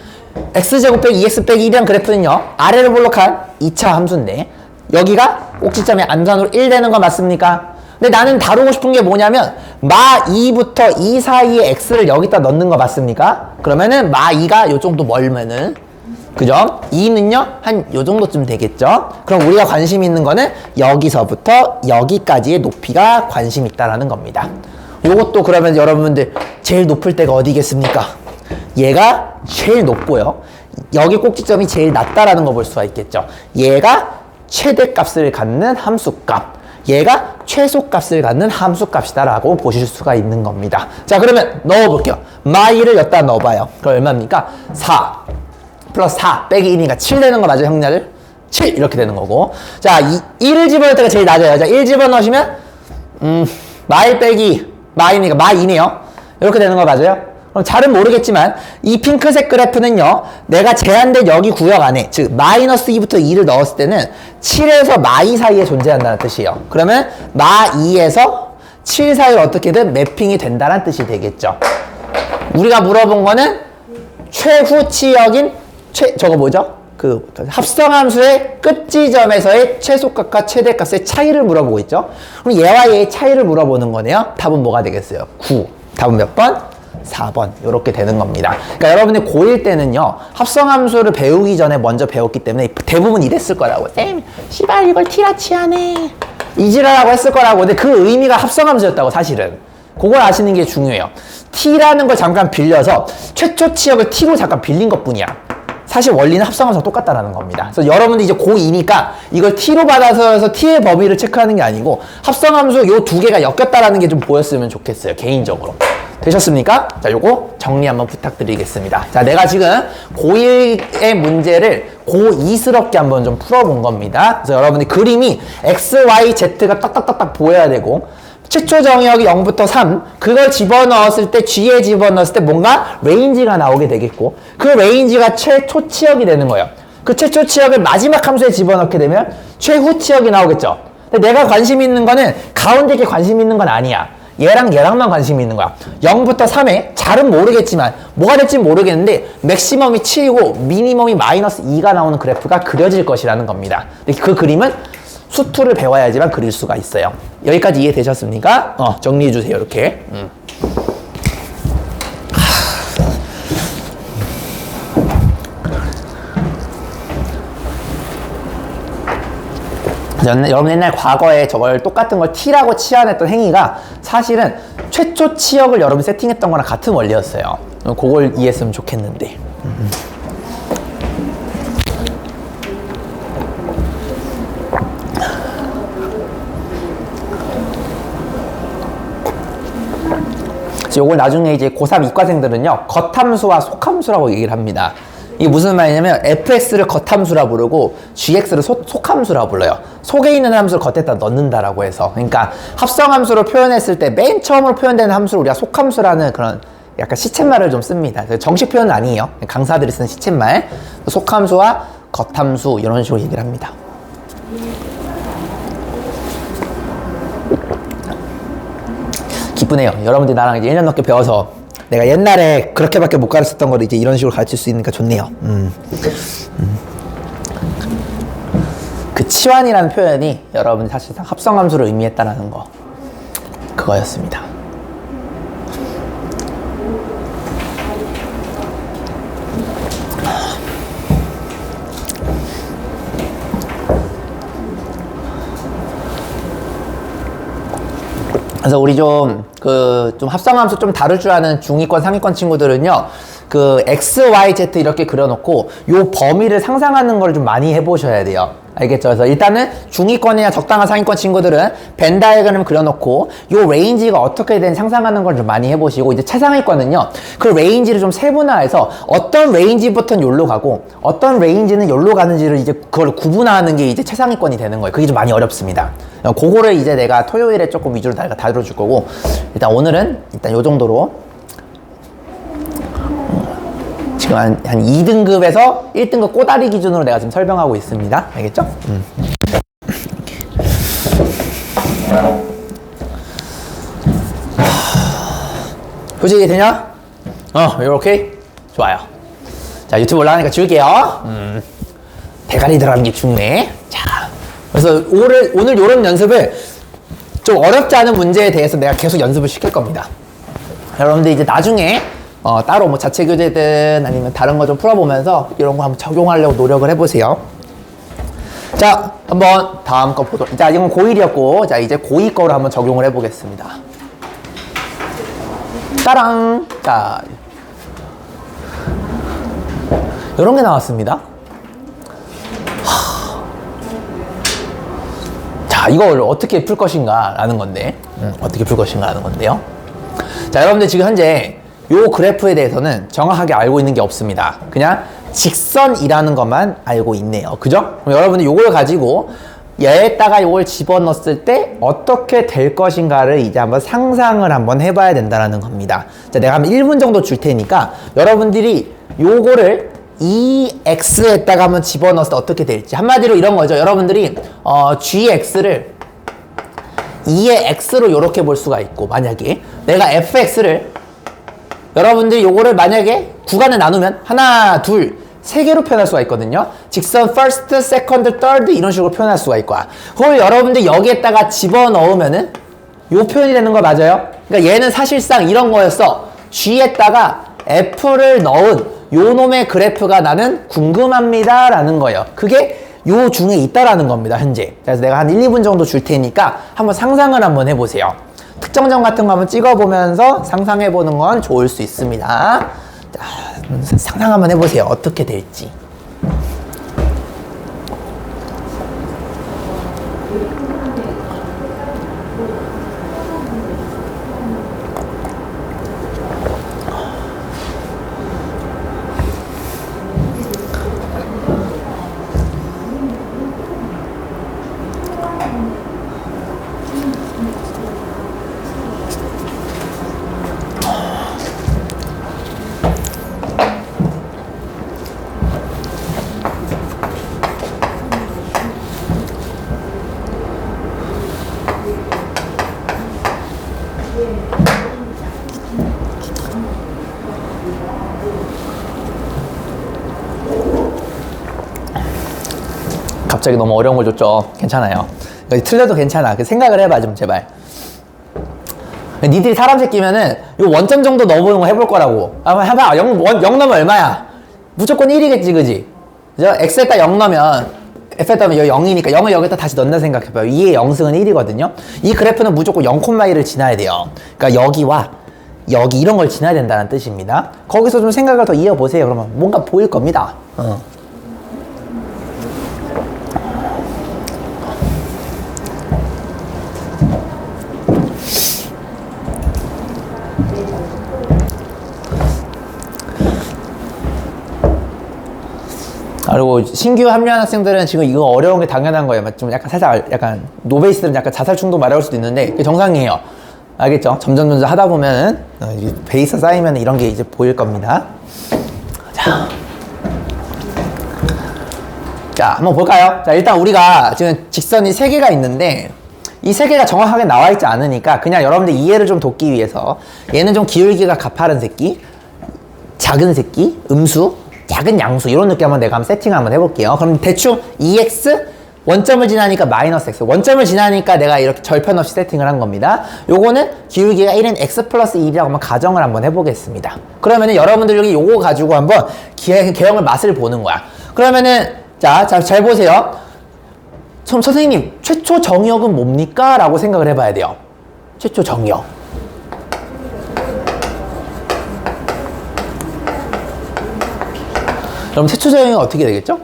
x제곱 빼기 2x 빼기 1이란 그래프는요, 아래를 볼록한 2차 함수인데 여기가 꼭지점에 암산으로 1 되는 거 맞습니까? 근데 나는 다루고 싶은 게 뭐냐면 마 2부터 2 사이에 x를 여기다 넣는 거 맞습니까? 그러면은 마 2가 요 정도 멀면은, 그죠? 2는요 한 요 정도쯤 되겠죠? 그럼 우리가 관심 있는 거는 여기서부터 여기까지의 높이가 관심 있다라는 겁니다. 요것도 그러면 여러분들 제일 높을 때가 어디겠습니까? 얘가 제일 높고요, 여기 꼭지점이 제일 낮다라는 거 볼 수가 있겠죠. 얘가 최대값을 갖는 함수값, 얘가 최소값을 갖는 함수값이다라고 보실 수가 있는 겁니다. 자, 그러면 넣어볼게요. 마이를 여기다 넣어봐요. 그럼 얼마입니까? 4 플러스 4 빼기 1이니까 7 되는 거 맞아요, 형제들? 7 이렇게 되는 거고. 자, 1을 집어넣을 때가 제일 낮아요. 자, 1 집어넣으시면 마이 빼기 마이니까 마이네요. 이렇게 되는 거 맞아요? 그럼 잘은 모르겠지만 이 핑크색 그래프는요, 내가 제한된 여기 구역 안에, 즉 마이너스 2부터 2를 넣었을 때는 7에서 마2 사이에 존재한다는 뜻이에요. 그러면 마2에서 7 사이를 어떻게든 매핑이 된다는 뜻이 되겠죠. 우리가 물어본 거는 최후 치역인 저거 뭐죠? 그 합성함수의 끝지점에서의 최소값과 최대값의 차이를 물어보고 있죠. 그럼 얘와 얘의 차이를 물어보는 거네요. 답은 뭐가 되겠어요? 9. 답은 몇 번? 4번. 이렇게 되는 겁니다. 그러니까 여러분들 고1 때는요, 합성함수를 배우기 전에 먼저 배웠기 때문에 대부분 이랬을 거라고. 쌤, 씨발 이걸 티라치 하네, 이지라라고 했을 거라고. 근데 그 의미가 합성함수였다고, 사실은. 그걸 아시는 게 중요해요. t라는 걸 잠깐 빌려서 최초 치역을 t로 잠깐 빌린 것 뿐이야. 사실 원리는 합성함수가 똑같다라는 겁니다. 그래서 여러분들 이제 고2니까 이걸 t로 받아서 t의 범위를 체크하는 게 아니고 합성함수 요 두 개가 엮였다라는 게 좀 보였으면 좋겠어요, 개인적으로. 되셨습니까? 자, 요거 정리 한번 부탁드리겠습니다. 자, 내가 지금 고1의 문제를 고2스럽게 한번 좀 풀어본 겁니다. 그래서 여러분들 그림이 x, y, z가 딱딱딱딱 보여야 되고, 최초 정의역이 0부터 3, 그걸 집어넣었을 때, g에 집어넣었을 때 뭔가 레인지가 나오게 되겠고, 그 레인지가 최초 치역이 되는 거예요. 그 최초 치역을 마지막 함수에 집어넣게 되면 최후 치역이 나오겠죠. 근데 내가 관심 있는 거는 가운데 게 관심 있는 건 아니야. 얘랑 얘랑만 관심이 있는 거야. 0부터 3에 잘은 모르겠지만 뭐가 될지 모르겠는데 맥시멈이 7이고 미니멈이 마이너스 2가 나오는 그래프가 그려질 것이라는 겁니다. 그 그림은 수투를 배워야지만 그릴 수가 있어요. 여기까지 이해되셨습니까? 정리해 주세요. 이렇게. 여러분 옛날 과거에 저걸 똑같은 걸 t라고 치환했던 행위가 사실은 최초 치역을 여러분 세팅했던 거랑 같은 원리였어요. 그걸 이해했으면 좋겠는데. 요걸 나중에 이제 고3 이과생들은요, 겉함수와 속함수라고 얘기를 합니다. 이게 무슨 말이냐면 fx를 겉함수라 부르고 gx를 속함수라 불러요. 속에 있는 함수를 겉에다 넣는다라고 해서. 그러니까 합성함수로 표현했을 때 맨 처음으로 표현되는 함수를 우리가 속함수라는 그런 약간 시쳇말을 좀 씁니다. 정식 표현은 아니에요. 강사들이 쓰는 시쳇말. 속함수와 겉함수 이런 식으로 얘기를 합니다. 기쁘네요. 여러분들이 나랑 이제 1년 넘게 배워서 내가 옛날에 그렇게밖에 못 가르쳤던 걸 이제 이런 식으로 가르칠 수 있으니까 좋네요. 그 치환이라는 표현이 여러분이 사실상 합성함수를 의미했다라는 거, 그거였습니다. 그래서 우리 좀 합성함수 좀 다룰 줄 아는 중위권, 상위권 친구들은요, 그 X, Y, Z 이렇게 그려놓고 요 범위를 상상하는 걸 좀 많이 해보셔야 돼요. 알겠죠? 그래서 일단은 중위권이나 적당한 상위권 친구들은 벤 다이어그램을 그려놓고 요 레인지가 어떻게 되는지 상상하는 걸 좀 많이 해보시고, 이제 최상위권은요, 그 레인지를 좀 세분화해서 어떤 레인지부터는 요로 가고 어떤 레인지는 요로 가는지를 이제 그걸 구분하는 게 이제 최상위권이 되는 거예요. 그게 좀 많이 어렵습니다. 그거를 이제 내가 토요일에 조금 위주로 다뤄줄 거고, 일단 오늘은 일단 요 정도로 지금 한 2등급에서 1등급 꼬다리 기준으로 내가 지금 설명하고 있습니다. 알겠죠? 표지 되냐? 요렇게? 좋아요. 자, 유튜브 올라가니까 지울게요. 대가리 들어가는 게 중요해. 자, 그래서 오늘 요런 연습을 좀 어렵지 않은 문제에 대해서 내가 계속 연습을 시킬 겁니다. 여러분들 이제 나중에 따로 뭐 자체 교재든 아니면 다른 거 좀 풀어보면서 이런 거 한번 적용하려고 노력을 해보세요. 자, 한번 다음 거 보도록. 자, 이건 고1이었고, 자, 이제 고2 거로 한번 적용을 해보겠습니다. 따랑! 자, 이런 게 나왔습니다. 자, 이걸 어떻게 풀 것인가 라는 건데, 어떻게 풀 것인가 라는 건데요. 자, 여러분들 지금 현재 요 그래프에 대해서는 정확하게 알고 있는 게 없습니다. 그냥 직선이라는 것만 알고 있네요. 그죠? 그럼 여러분들 요걸 가지고 얘에다가 요걸 집어넣었을 때 어떻게 될 것인가를 이제 한번 상상을 한번 해봐야 된다는 겁니다. 자, 내가 한 1분 정도 줄 테니까 여러분들이 요거를 EX에다가 한번 집어넣었을 때 어떻게 될지. 한마디로 이런 거죠. 여러분들이 GX를 2의 X로 요렇게 볼 수가 있고, 만약에 내가 FX를 여러분들이 요거를 만약에 구간을 나누면 하나, 둘, 세 개로 표현할 수가 있거든요. 직선 first, second, third 이런 식으로 표현할 수가 있고, 그걸 여러분들 여기에다가 집어넣으면은 요 표현이 되는 거 맞아요? 그러니까 얘는 사실상 이런 거였어. G에다가 F를 넣은 요 놈의 그래프가 나는 궁금합니다 라는 거예요. 그게 요 중에 있다라는 겁니다, 현재. 그래서 내가 한 1, 2분 정도 줄 테니까 한번 상상을 한번 해보세요. 특정점 같은 거 한번 찍어보면서 상상해보는 건 좋을 수 있습니다. 자, 상상 한번 해보세요. 어떻게 될지. 갑자기 너무 어려운 걸 줬죠. 괜찮아요. 틀려도 괜찮아. 생각을 해봐 좀 제발. 니들이 사람 새끼면은 요 원점 정도 넣어보는 거 해볼 거라고. 한번 해봐. 0 넣으면 얼마야? 무조건 1이겠지, 그지? 그죠? X에다 0 넣으면 F에다 넣으면 0이니까 0을 여기다 다시 넣는다 생각해봐요. 2의 0승은 1이거든요. 이 그래프는 무조건 0,1을 지나야 돼요. 그러니까 여기와 여기 이런 걸 지나야 된다는 뜻입니다. 거기서 좀 생각을 더 이어보세요. 그러면 뭔가 보일 겁니다. 그리고 신규 합류한 학생들은 지금 이거 어려운 게 당연한 거예요. 좀 약간 살짝 약간 노베이스들은 약간 자살 충동 말할 수도 있는데 그게 정상이에요. 알겠죠? 점점 하다 보면은 베이스 쌓이면 이런 게 이제 보일 겁니다. 자, 한번 볼까요? 자, 일단 우리가 지금 직선이 3개가 있는데 이 3개가 정확하게 나와 있지 않으니까 그냥 여러분들 이해를 좀 돕기 위해서 얘는 좀 기울기가 가파른 새끼, 작은 새끼, 음수, 작은 양수 이런 느낌 한번 내가 한번 세팅 한번 해볼게요. 그럼 대충 EX 원점을 지나니까 마이너스 X 원점을 지나니까 내가 이렇게 절편 없이 세팅을 한 겁니다. 요거는 기울기가 1인 X 플러스 1이라고 한번 가정을 한번 해보겠습니다. 그러면은 여러분들 여기 요거 가지고 한번 개형을 맛을 보는 거야. 그러면은 자, 잘 보세요. 선생님 최초 정의역은 뭡니까? 라고 생각을 해봐야 돼요. 최초 정의역. 그럼 최초 정의역은 어떻게 되겠죠?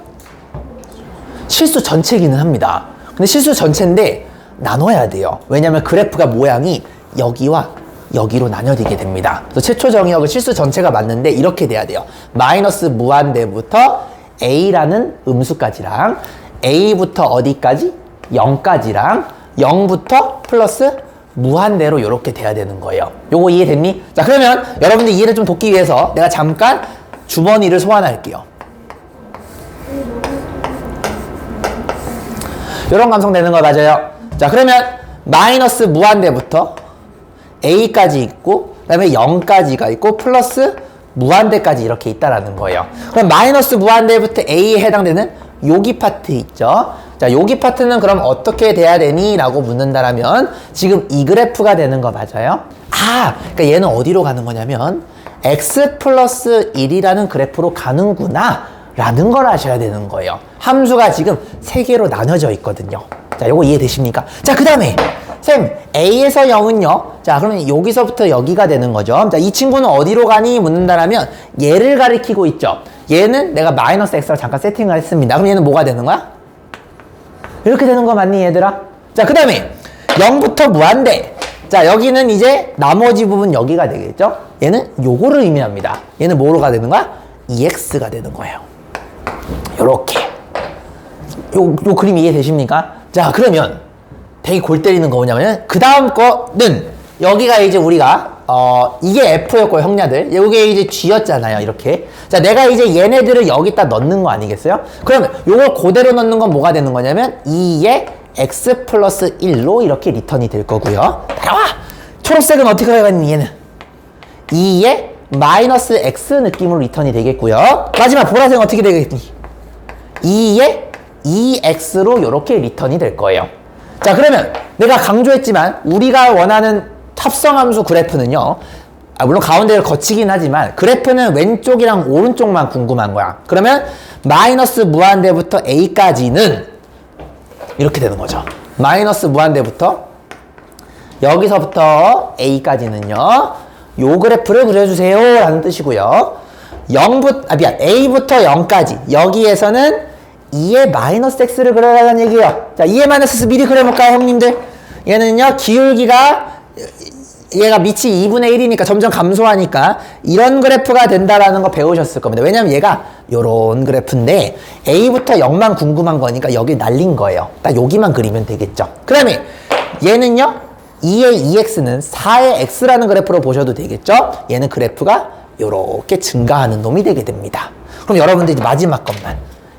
실수 전체기는 합니다. 근데 실수 전체인데 나눠야 돼요. 왜냐면 그래프가 모양이 여기와 여기로 나뉘어지게 됩니다. 그래서 최초 정의역은 실수 전체가 맞는데 이렇게 돼야 돼요. 마이너스 무한대부터 A라는 음수까지랑 A부터 어디까지? 0까지랑 0부터 플러스 무한대로 이렇게 돼야 되는 거예요. 요거 이해됐니? 자, 그러면 여러분들 이해를 좀 돕기 위해서 내가 잠깐 주머니를 소환할게요. 이런 감성 되는 거 맞아요. 자, 그러면 마이너스 무한대부터 a까지 있고 그 다음에 0까지가 있고 플러스 무한대까지 이렇게 있다라는 거예요. 그럼 마이너스 무한대부터 a에 해당되는 여기 파트 있죠. 자, 여기 파트는 그럼 어떻게 돼야 되니? 라고 묻는다라면 지금 이 그래프가 되는 거 맞아요? 아, 그러니까 얘는 어디로 가는 거냐면 x 플러스 1이라는 그래프로 가는구나 라는 걸 아셔야 되는 거예요. 함수가 지금 3개로 나눠져 있거든요. 자, 요거 이해되십니까? 자, 그 다음에 쌤, a에서 0은요? 자, 그러면 여기서부터 여기가 되는 거죠. 자, 이 친구는 어디로 가니? 묻는다라면 얘를 가리키고 있죠. 얘는 내가 마이너스 x로 잠깐 세팅을 했습니다. 그럼 얘는 뭐가 되는 거야? 이렇게 되는 거 맞니, 얘들아? 자, 그 다음에 0부터 무한대. 자, 여기는 이제 나머지 부분 여기가 되겠죠? 얘는 요거를 의미합니다. 얘는 뭐로가 되는 거야? EX가 되는 거예요. 요렇게. 요 그림 이해되십니까? 자, 그러면 되게 골 때리는 거 뭐냐면 그 다음 거는 여기가 이제 우리가 이게 F였고 형냐들 요게 이제 G였잖아요. 이렇게. 자, 내가 이제 얘네들을 여기다 넣는 거 아니겠어요? 그러면 요걸 그대로 넣는 건 뭐가 되는 거냐면 2의 x 플러스 1로 이렇게 리턴이 될 거고요. 따라와! 초록색은 어떻게 가겠니? 얘는 2의 마이너스 x 느낌으로 리턴이 되겠고요. 마지막 보라색은 어떻게 되겠니? 2의 2x로 이렇게 리턴이 될 거예요. 자, 그러면 내가 강조했지만 우리가 원하는 합성함수 그래프는요, 물론 가운데를 거치긴 하지만 그래프는 왼쪽이랑 오른쪽만 궁금한 거야. 그러면 마이너스 무한대부터 a까지는 이렇게 되는 거죠. 마이너스 무한대부터 여기서부터 a까지는요, 요 그래프를 그려주세요 라는 뜻이고요. a부터 0까지 여기에서는 2의 마이너스 x를 그려달라는 얘기예요. 자, 2의 마이너스 x 미리 그려볼까요, 형님들? 얘는요, 기울기가 얘가 밑이 2분의 1이니까 점점 감소하니까 이런 그래프가 된다라는 거 배우셨을 겁니다. 왜냐면 얘가 요런 그래프인데 a부터 0만 궁금한 거니까 여기 날린 거예요. 딱 여기만 그리면 되겠죠. 그 다음에 얘는요, 2의 2x는 4의 x라는 그래프로 보셔도 되겠죠. 얘는 그래프가 요렇게 증가하는 놈이 되게 됩니다. 그럼 여러분들 이제 마지막 것만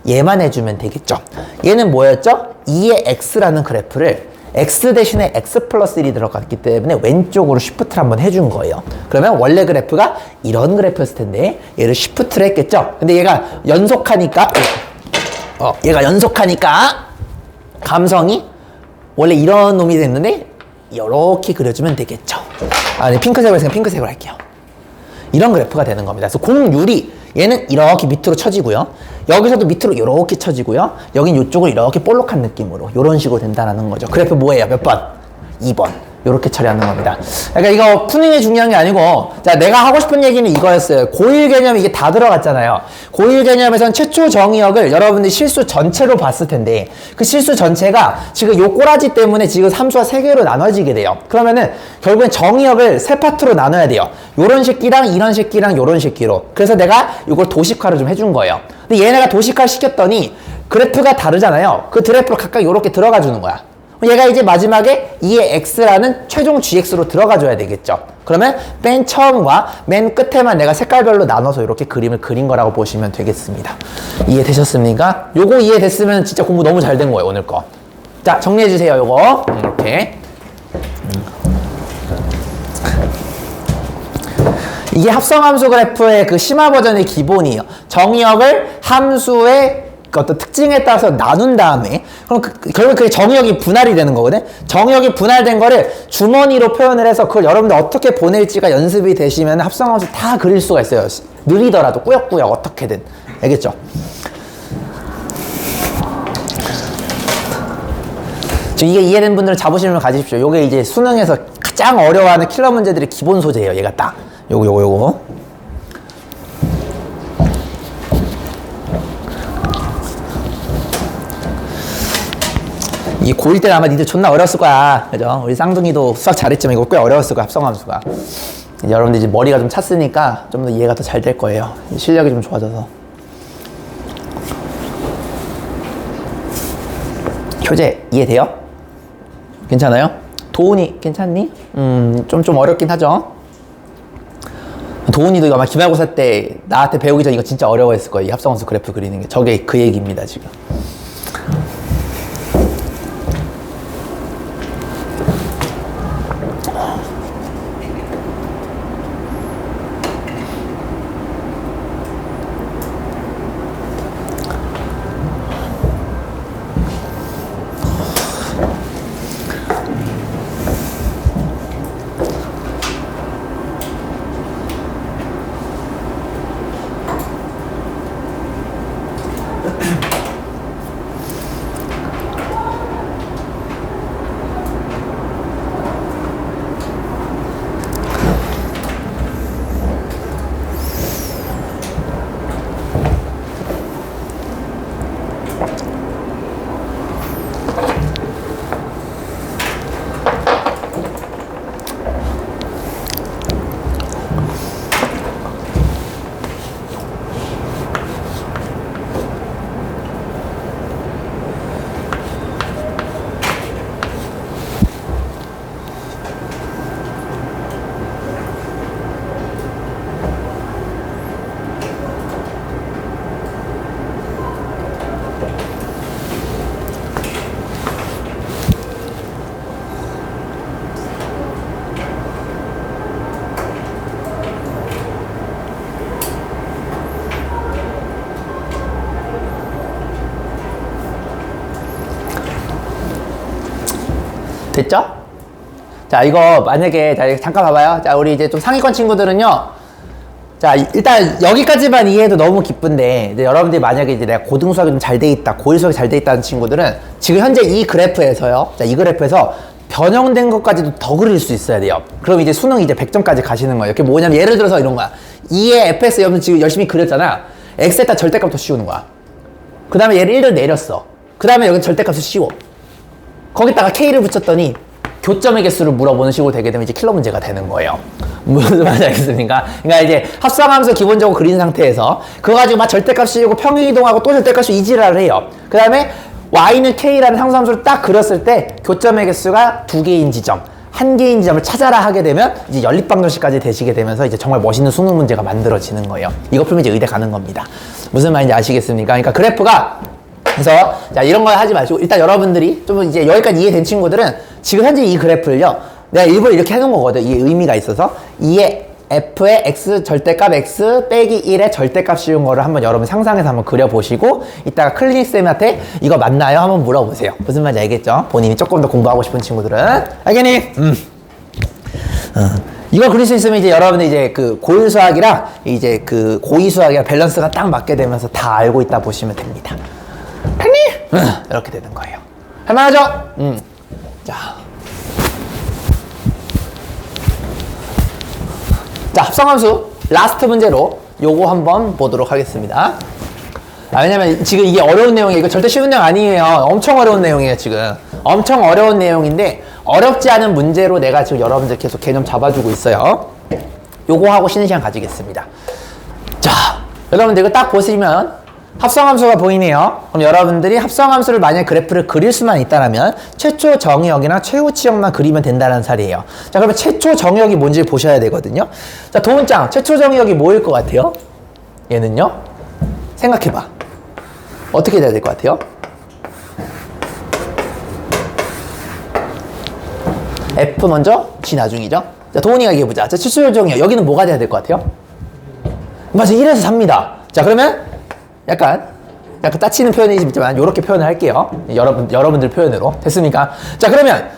얘만 해주면 되겠죠. 얘는 뭐였죠? 2의 x라는 그래프를 x 대신에 x 플러스 1이 들어갔기 때문에 왼쪽으로 쉬프트를 한번 해준 거예요. 그러면 원래 그래프가 이런 그래프였을 텐데 얘를 쉬프트를 했겠죠. 근데 얘가 연속하니까 감성이 원래 이런 놈이 됐는데 이렇게 그려주면 되겠죠. 네, 핑크색으로 했으니까 핑크색으로 할게요. 이런 그래프가 되는 겁니다. 그래서 공률이 얘는 이렇게 밑으로 쳐지고요. 여기서도 밑으로 이렇게 쳐지고요. 여긴 이쪽을 이렇게 볼록한 느낌으로 이런 식으로 된다는 거죠. 그래프 뭐예요? 몇 번? 2번. 이렇게 처리하는 겁니다. 그러니까 이거 푸는 게 중요한 게 아니고, 자, 내가 하고 싶은 얘기는 이거였어요. 고1 개념 이게 다 들어갔잖아요. 고1 개념에선 최초 정의역을 여러분들이 실수 전체로 봤을 텐데 그 실수 전체가 지금 요 꼬라지 때문에 지금 함수가 3개로 나눠지게 돼요. 그러면은 결국엔 정의역을 3파트로 나눠야 돼요. 요런 새끼랑 이런 새끼랑 요런 새끼로. 그래서 내가 이걸 도식화를 좀 해준 거예요. 근데 얘네가 도식화 시켰더니 그래프가 다르잖아요. 그 그래프로 각각 요렇게 들어가 주는 거야. 얘가 이제 마지막에 2의 x라는 최종 gx로 들어가줘야 되겠죠. 그러면 맨 처음과 맨 끝에만 내가 색깔별로 나눠서 이렇게 그림을 그린 거라고 보시면 되겠습니다. 이해되셨습니까? 요거 이해됐으면 진짜 공부 너무 잘 된 거예요, 오늘 거. 자, 정리해주세요, 요거. 이렇게. 이게 합성함수 그래프의 그 심화 버전의 기본이에요. 정의역을 함수의 어떤 특징에 따라서 나눈 다음에 그럼 결국 그게 정의역이 분할이 되는 거거든. 정의역이 분할된 거를 주머니로 표현을 해서 그걸 여러분들 어떻게 보낼지가 연습이 되시면 합성함수 다 그릴 수가 있어요. 느리더라도 꾸역꾸역 어떻게든. 알겠죠? 지금 이게 이해된 분들은 자부심을 가지십시오. 요게 이제 수능에서 가장 어려워하는 킬러 문제들의 기본 소재예요. 얘가 딱 요거 이 고1 때는 아마 니들 존나 어려웠을 거야. 그죠? 우리 쌍둥이도 수학 잘했지만 이거 꽤 어려웠을 거야. 합성함수가. 여러분들 이제 머리가 좀 찼으니까 좀 더 이해가 더 잘 될 거예요. 실력이 좀 좋아져서. 효재 이해돼요? 괜찮아요? 도훈이 괜찮니? 좀 어렵긴 하죠. 도훈이도 아마 기말고사 때 나한테 배우기 전에 이거 진짜 어려워했을 거예요. 이 합성함수 그래프 그리는 게. 저게 그 얘기입니다, 지금. 됐죠? 자, 이거 만약에, 자, 잠깐 봐봐요. 자, 우리 이제 좀 상위권 친구들은요. 자, 일단 여기까지만 이해해도 너무 기쁜데, 이제 여러분들이 만약에 이제 내가 고등 수학이 좀 잘 돼 있다, 고1 수학이 잘 돼 있다는 친구들은 지금 현재 이 그래프에서요. 자, 이 그래프에서 변형된 것까지도 더 그릴 수 있어야 돼요. 그럼 이제 수능 이제 100점까지 가시는 거예요. 이게 뭐냐면 예를 들어서 이런 거야. 2의 fs 여러분 지금 열심히 그렸잖아. x에다 절대값부터 씌우는 거야. 그 다음에 얘를 1을 내렸어. 그 다음에 여기 절대값을 씌워. 거기다가 K를 붙였더니 교점의 개수를 물어보는 식으로 되게 되면 이제 킬러 문제가 되는 거예요. 무슨 말인지 알겠습니까? 그러니까 이제 합성함수 기본적으로 그린 상태에서 그거 가지고 막 절대값 씌우고 평행 이동하고 또 절대값 이지랄을 해요. 그 다음에 y는 k라는 상수함수를 딱 그렸을 때 교점의 개수가 2개인 지점, 1개인 지점을 찾아라 하게 되면 이제 연립방정식까지 되시게 되면서 이제 정말 멋있는 수능 문제가 만들어지는 거예요. 이거 풀면 이제 의대 가는 겁니다. 무슨 말인지 아시겠습니까? 그러니까 그래프가 그래서 자 이런 거 하지 마시고 일단 여러분들이 좀 이제 여기까지 이해된 친구들은 지금 현재 이 그래프를요 내가 일부러 이렇게 해놓은 거거든. 이게 의미가 있어서 2의 f의 x 절대값 x 빼기 1의 절대값 씌운 거를 한번 여러분 상상해서 한번 그려보시고 이따가 클리닉 쌤한테 이거 맞나요? 한번 물어보세요. 무슨 말인지 알겠죠? 본인이 조금 더 공부하고 싶은 친구들은 알겠니? 이거 그릴 수 있으면 이제 여러분들 이제 그 고1 수학이랑 이제 그 고2 수학이랑 밸런스가 딱 맞게 되면서 다 알고 있다 보시면 됩니다. 알겠니? 이렇게 되는 거예요. 할만하죠? 자, 합성함수 라스트 문제로 요거 한번 보도록 하겠습니다. 왜냐면 지금 이게 어려운 내용이에요. 이거 절대 쉬운 내용 아니에요. 엄청 어려운 내용이에요, 지금. 엄청 어려운 내용인데 어렵지 않은 문제로 내가 지금 여러분들 계속 개념 잡아주고 있어요. 요거 하고 쉬는 시간 가지겠습니다. 자, 여러분들 이거 딱 보시면 합성함수가 보이네요. 그럼 여러분들이 합성함수를 만약 그래프를 그릴 수만 있다면 최초 정의역이나 최후 치역만 그리면 된다는 사례예요. 자, 그러면 최초 정의역이 뭔지 보셔야 되거든요. 자, 도훈짱, 최초 정의역이 뭐일 것 같아요? 얘는요? 생각해봐. 어떻게 돼야 될 것 같아요? F 먼저, G 나중이죠? 자, 도훈이가 얘기해보자. 자, 최초 정의역. 여기는 뭐가 돼야 될 것 같아요? 맞아, 1에서 4입니다. 자, 그러면 약간 따치는 표현이지만 이렇게 표현을 할게요. 여러분들 표현으로. 됐습니까? 자, 그러면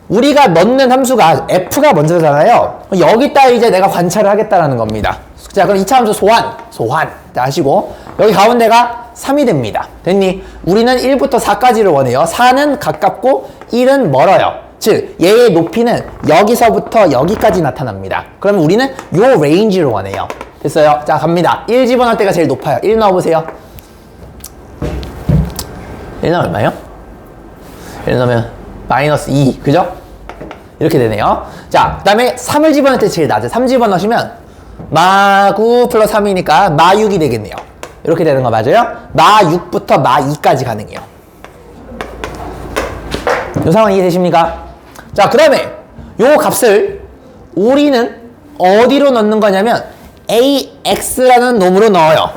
우리가 넣는 함수가 f가 먼저잖아요. 여기다 이제 내가 관찰을 하겠다라는 겁니다. 자, 그럼 2차 함수 소환. 자, 하시고 여기 가운데가 3이 됩니다. 됐니? 우리는 1부터 4까지를 원해요. 4는 가깝고 1은 멀어요. 즉 얘의 높이는 여기서부터 여기까지 나타납니다. 그러면 우리는 요 레인지를 원해요. 됐어요? 자, 갑니다. 1 집어넣을 때가 제일 높아요. 1 넣어보세요. 1 넣으면 얼마예요? 1 넣으면 마이너스 2. 그죠? 이렇게 되네요. 자, 그 다음에 3을 집어넣을 때 제일 낮아요. 3 집어넣으시면 마9 플러스 3이니까 마6이 되겠네요. 이렇게 되는 거 맞아요? 마6부터 마2까지 가능해요. 이 상황 이해되십니까? 자, 그 다음에 요 값을 우리는 어디로 넣는 거냐면 AX라는 놈으로 넣어요.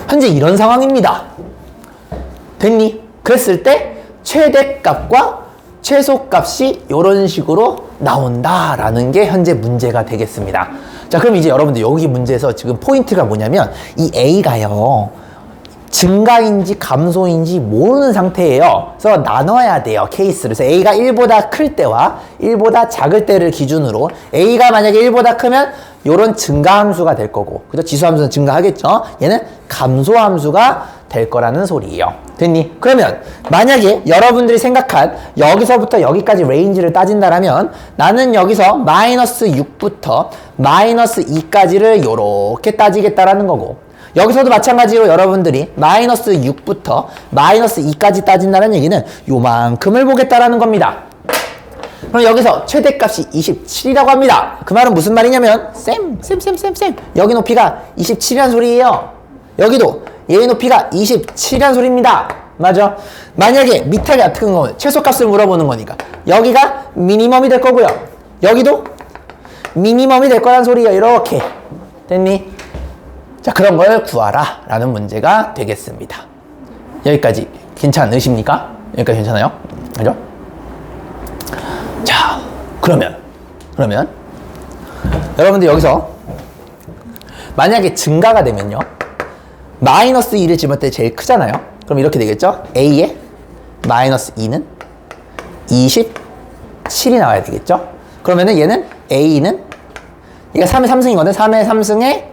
현재 이런 상황입니다. 됐니? 그랬을 때 최대값과 최소값이 이런 식으로 나온다라는 게 현재 문제가 되겠습니다. 자, 그럼 이제 여러분들 여기 문제에서 지금 포인트가 뭐냐면 이 A가요. 증가인지 감소인지 모르는 상태예요. 그래서 나눠야 돼요. 케이스를. 그래서 A가 1보다 클 때와 1보다 작을 때를 기준으로 A가 만약에 1보다 크면 요런 증가함수가 될 거고, 그죠? 지수함수는 증가하겠죠? 얘는 감소함수가 될 거라는 소리예요. 됐니? 그러면 만약에 여러분들이 생각한 여기서부터 여기까지 레인지를 따진다라면 나는 여기서 마이너스 6부터 마이너스 2까지를 요렇게 따지겠다라는 거고, 여기서도 마찬가지로 여러분들이 마이너스 6부터 마이너스 2까지 따진다는 얘기는 요만큼을 보겠다라는 겁니다. 그럼 여기서 최대값이 27이라고 합니다. 그 말은 무슨 말이냐면 쌤 여기 높이가 27이란 소리예요. 여기도 얘의 높이가 27이란 소리입니다. 맞아? 만약에 밑에 같은 거 최소값을 물어보는 거니까 여기가 미니멈이 될 거고요. 여기도 미니멈이 될 거란 소리예요. 이렇게. 됐니? 자, 그런 걸 구하라 라는 문제가 되겠습니다. 여기까지 괜찮으십니까? 여기까지 괜찮아요? 그죠? 자, 그러면 여러분들 여기서 만약에 증가가 되면요, 마이너스 2를 집을 때 제일 크잖아요. 그럼 이렇게 되겠죠? A의 마이너스 2는 27이 나와야 되겠죠? 그러면은 얘는 A는 얘가 3의 3승이거든. 3의 3승에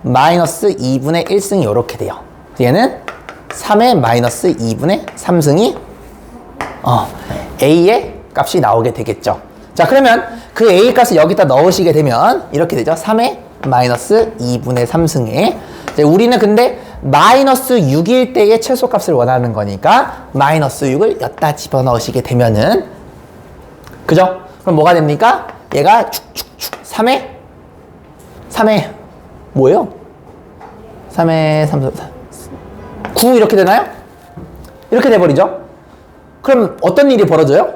마이너스 2분의 1승이 이렇게 돼요. 얘는 3의 마이너스 2분의 3승이 A의 값이 나오게 되겠죠. 자, 그러면 그 A 값을 여기다 넣으시게 되면 이렇게 되죠. 3의 마이너스 2분의 3승에 우리는 근데 마이너스 6일 때의 최소값을 원하는 거니까 마이너스 6을 여기다 집어넣으시게 되면은, 그죠? 그럼 뭐가 됩니까? 얘가 축축축 3의 뭐예요? 3의 3, 9 이렇게 되나요? 이렇게 돼버리죠? 그럼 어떤 일이 벌어져요?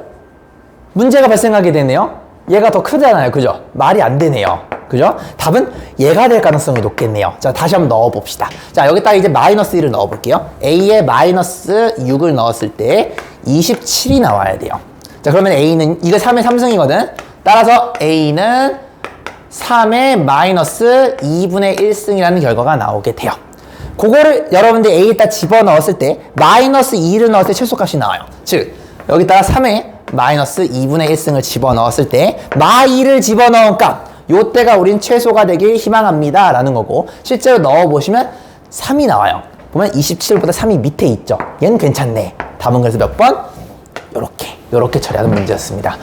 문제가 발생하게 되네요. 얘가 더 크잖아요. 그죠? 말이 안 되네요. 그죠? 답은 얘가 될 가능성이 높겠네요. 자, 다시 한번 넣어봅시다. 자, 여기다가 이제 마이너스 1을 넣어볼게요. A에 마이너스 6을 넣었을 때 27이 나와야 돼요. 자, 그러면 A는, 이거 3의 3승이거든? 따라서 A는 3의 마이너스 2분의 1승이라는 결과가 나오게 돼요. 그거를 여러분들 A에다 집어넣었을 때 마이너스 2를 넣었을 때 최소값이 나와요. 즉, 여기다가 3의 마이너스 2분의 1승을 집어넣었을 때 마2를 집어넣은 값, 요때가 우린 최소가 되길 희망합니다 라는 거고, 실제로 넣어보시면 3이 나와요. 보면 27보다 3이 밑에 있죠. 얘는 괜찮네. 답은 그래서 몇 번? 요렇게 처리하는 문제였습니다.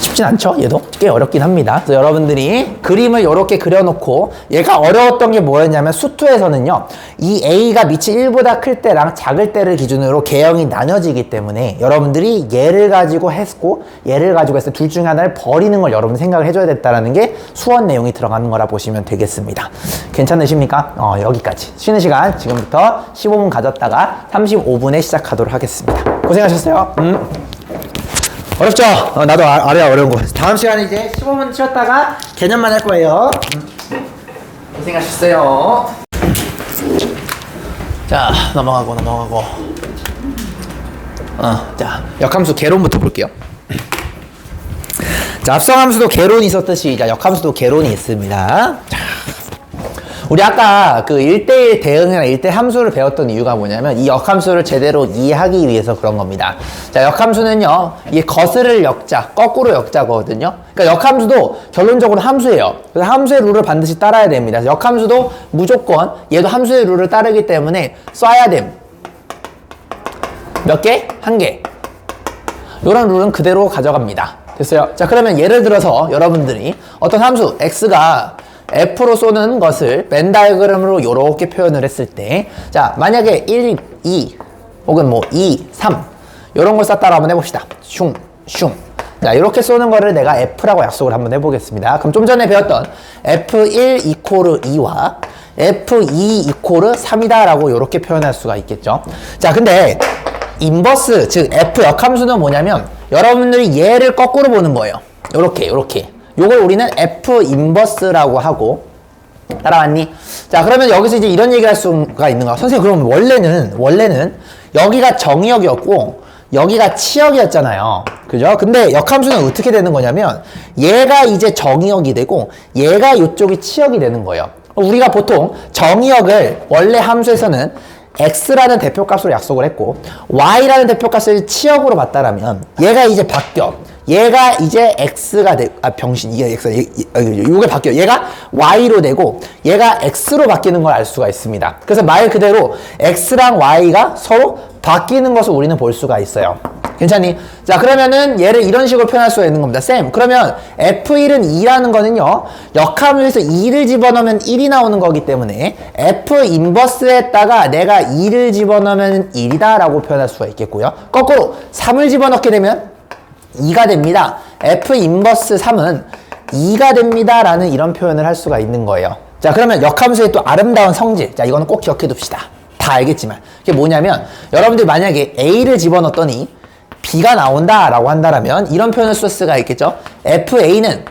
쉽진 않죠? 얘도 꽤 어렵긴 합니다. 그래서 여러분들이 그림을 이렇게 그려놓고, 얘가 어려웠던 게 뭐였냐면 수투에서는요, 이 A가 밑이 1보다 클 때랑 작을 때를 기준으로 개형이 나눠지기 때문에 여러분들이 얘를 가지고 했고 얘를 가지고 해서 둘 중에 하나를 버리는 걸 여러분 생각을 해줘야 됐다는 게 수원 내용이 들어가는 거라 보시면 되겠습니다. 괜찮으십니까? 여기까지. 쉬는 시간 지금부터 15분 가졌다가 35분에 시작하도록 하겠습니다. 고생하셨어요. 어렵죠? 나도 알아야 어려운 거. 다음 시간에 이제 15분 쉬었다가 개념만 할 거예요. 고생하셨어요. 자, 넘어가고. 자, 역함수 개론부터 볼게요. 자, 합성함수도 개론이 있었듯이, 자, 역함수도 개론이 있습니다. 자, 우리 아까 그 1대1 대응이나 1대 함수를 배웠던 이유가 뭐냐면 이 역함수를 제대로 이해하기 위해서 그런 겁니다. 자, 역함수는요, 이게 거스를 역자, 거꾸로 역자거든요. 그러니까 역함수도 결론적으로 함수예요. 그래서 함수의 룰을 반드시 따라야 됩니다. 그래서 역함수도 무조건 얘도 함수의 룰을 따르기 때문에 써야 됨. 몇 개? 한 개. 이런 룰은 그대로 가져갑니다. 됐어요? 자, 그러면 예를 들어서 여러분들이 어떤 함수 x가 f로 쏘는 것을 벤 다이어그램으로 이렇게 표현을 했을 때, 자, 만약에 1, 2 혹은 뭐 2, 3 이런 걸 썼다고 한번 해봅시다. 슝. 자, 이렇게 쏘는 거를 내가 f라고 약속을 한번 해보겠습니다. 그럼 좀 전에 배웠던 f1 이코르 2와 f2 이코르 3이다 라고 이렇게 표현할 수가 있겠죠. 자, 근데 인버스, 즉 f 역함수는 뭐냐면 여러분들이 얘를 거꾸로 보는 거예요. 요렇게 요걸 우리는 F 인버스라고 하고, 따라왔니? 자, 그러면 여기서 이제 이런 얘기를 할 수가 있는 거야. 선생님, 그럼 원래는 여기가 정의역이었고 여기가 치역이었잖아요. 그죠? 근데 역함수는 어떻게 되는 거냐면 얘가 이제 정의역이 되고 얘가 이쪽이 치역이 되는 거예요. 우리가 보통 정의역을 원래 함수에서는 x라는 대표값으로 약속을 했고 y라는 대표값을 치역으로 봤다라면 얘가 이제 바뀌어. 얘가 이제 x가 돼, 병신, 이게 x가, 요게 바뀌어. 얘가 y로 되고, 얘가 x로 바뀌는 걸 알 수가 있습니다. 그래서 말 그대로 x랑 y가 서로 바뀌는 것을 우리는 볼 수가 있어요. 괜찮니? 자, 그러면은 얘를 이런 식으로 표현할 수가 있는 겁니다. 쌤, 그러면 f1은 2라는 거는요, 역함수에서 2를 집어넣으면 1이 나오는 거기 때문에 f 인버스에다가 내가 2를 집어넣으면 1이다 라고 표현할 수가 있겠고요. 거꾸로 3을 집어넣게 되면 2가 됩니다. F 인버스 3은 2가 됩니다. 라는 이런 표현을 할 수가 있는 거예요. 자, 그러면 역함수의 또 아름다운 성질. 자, 이거는 꼭 기억해 둡시다. 다 알겠지만. 그게 뭐냐면, 여러분들 만약에 A를 집어넣었더니 B가 나온다 라고 한다면 이런 표현을 쓸 수가 있겠죠. FA는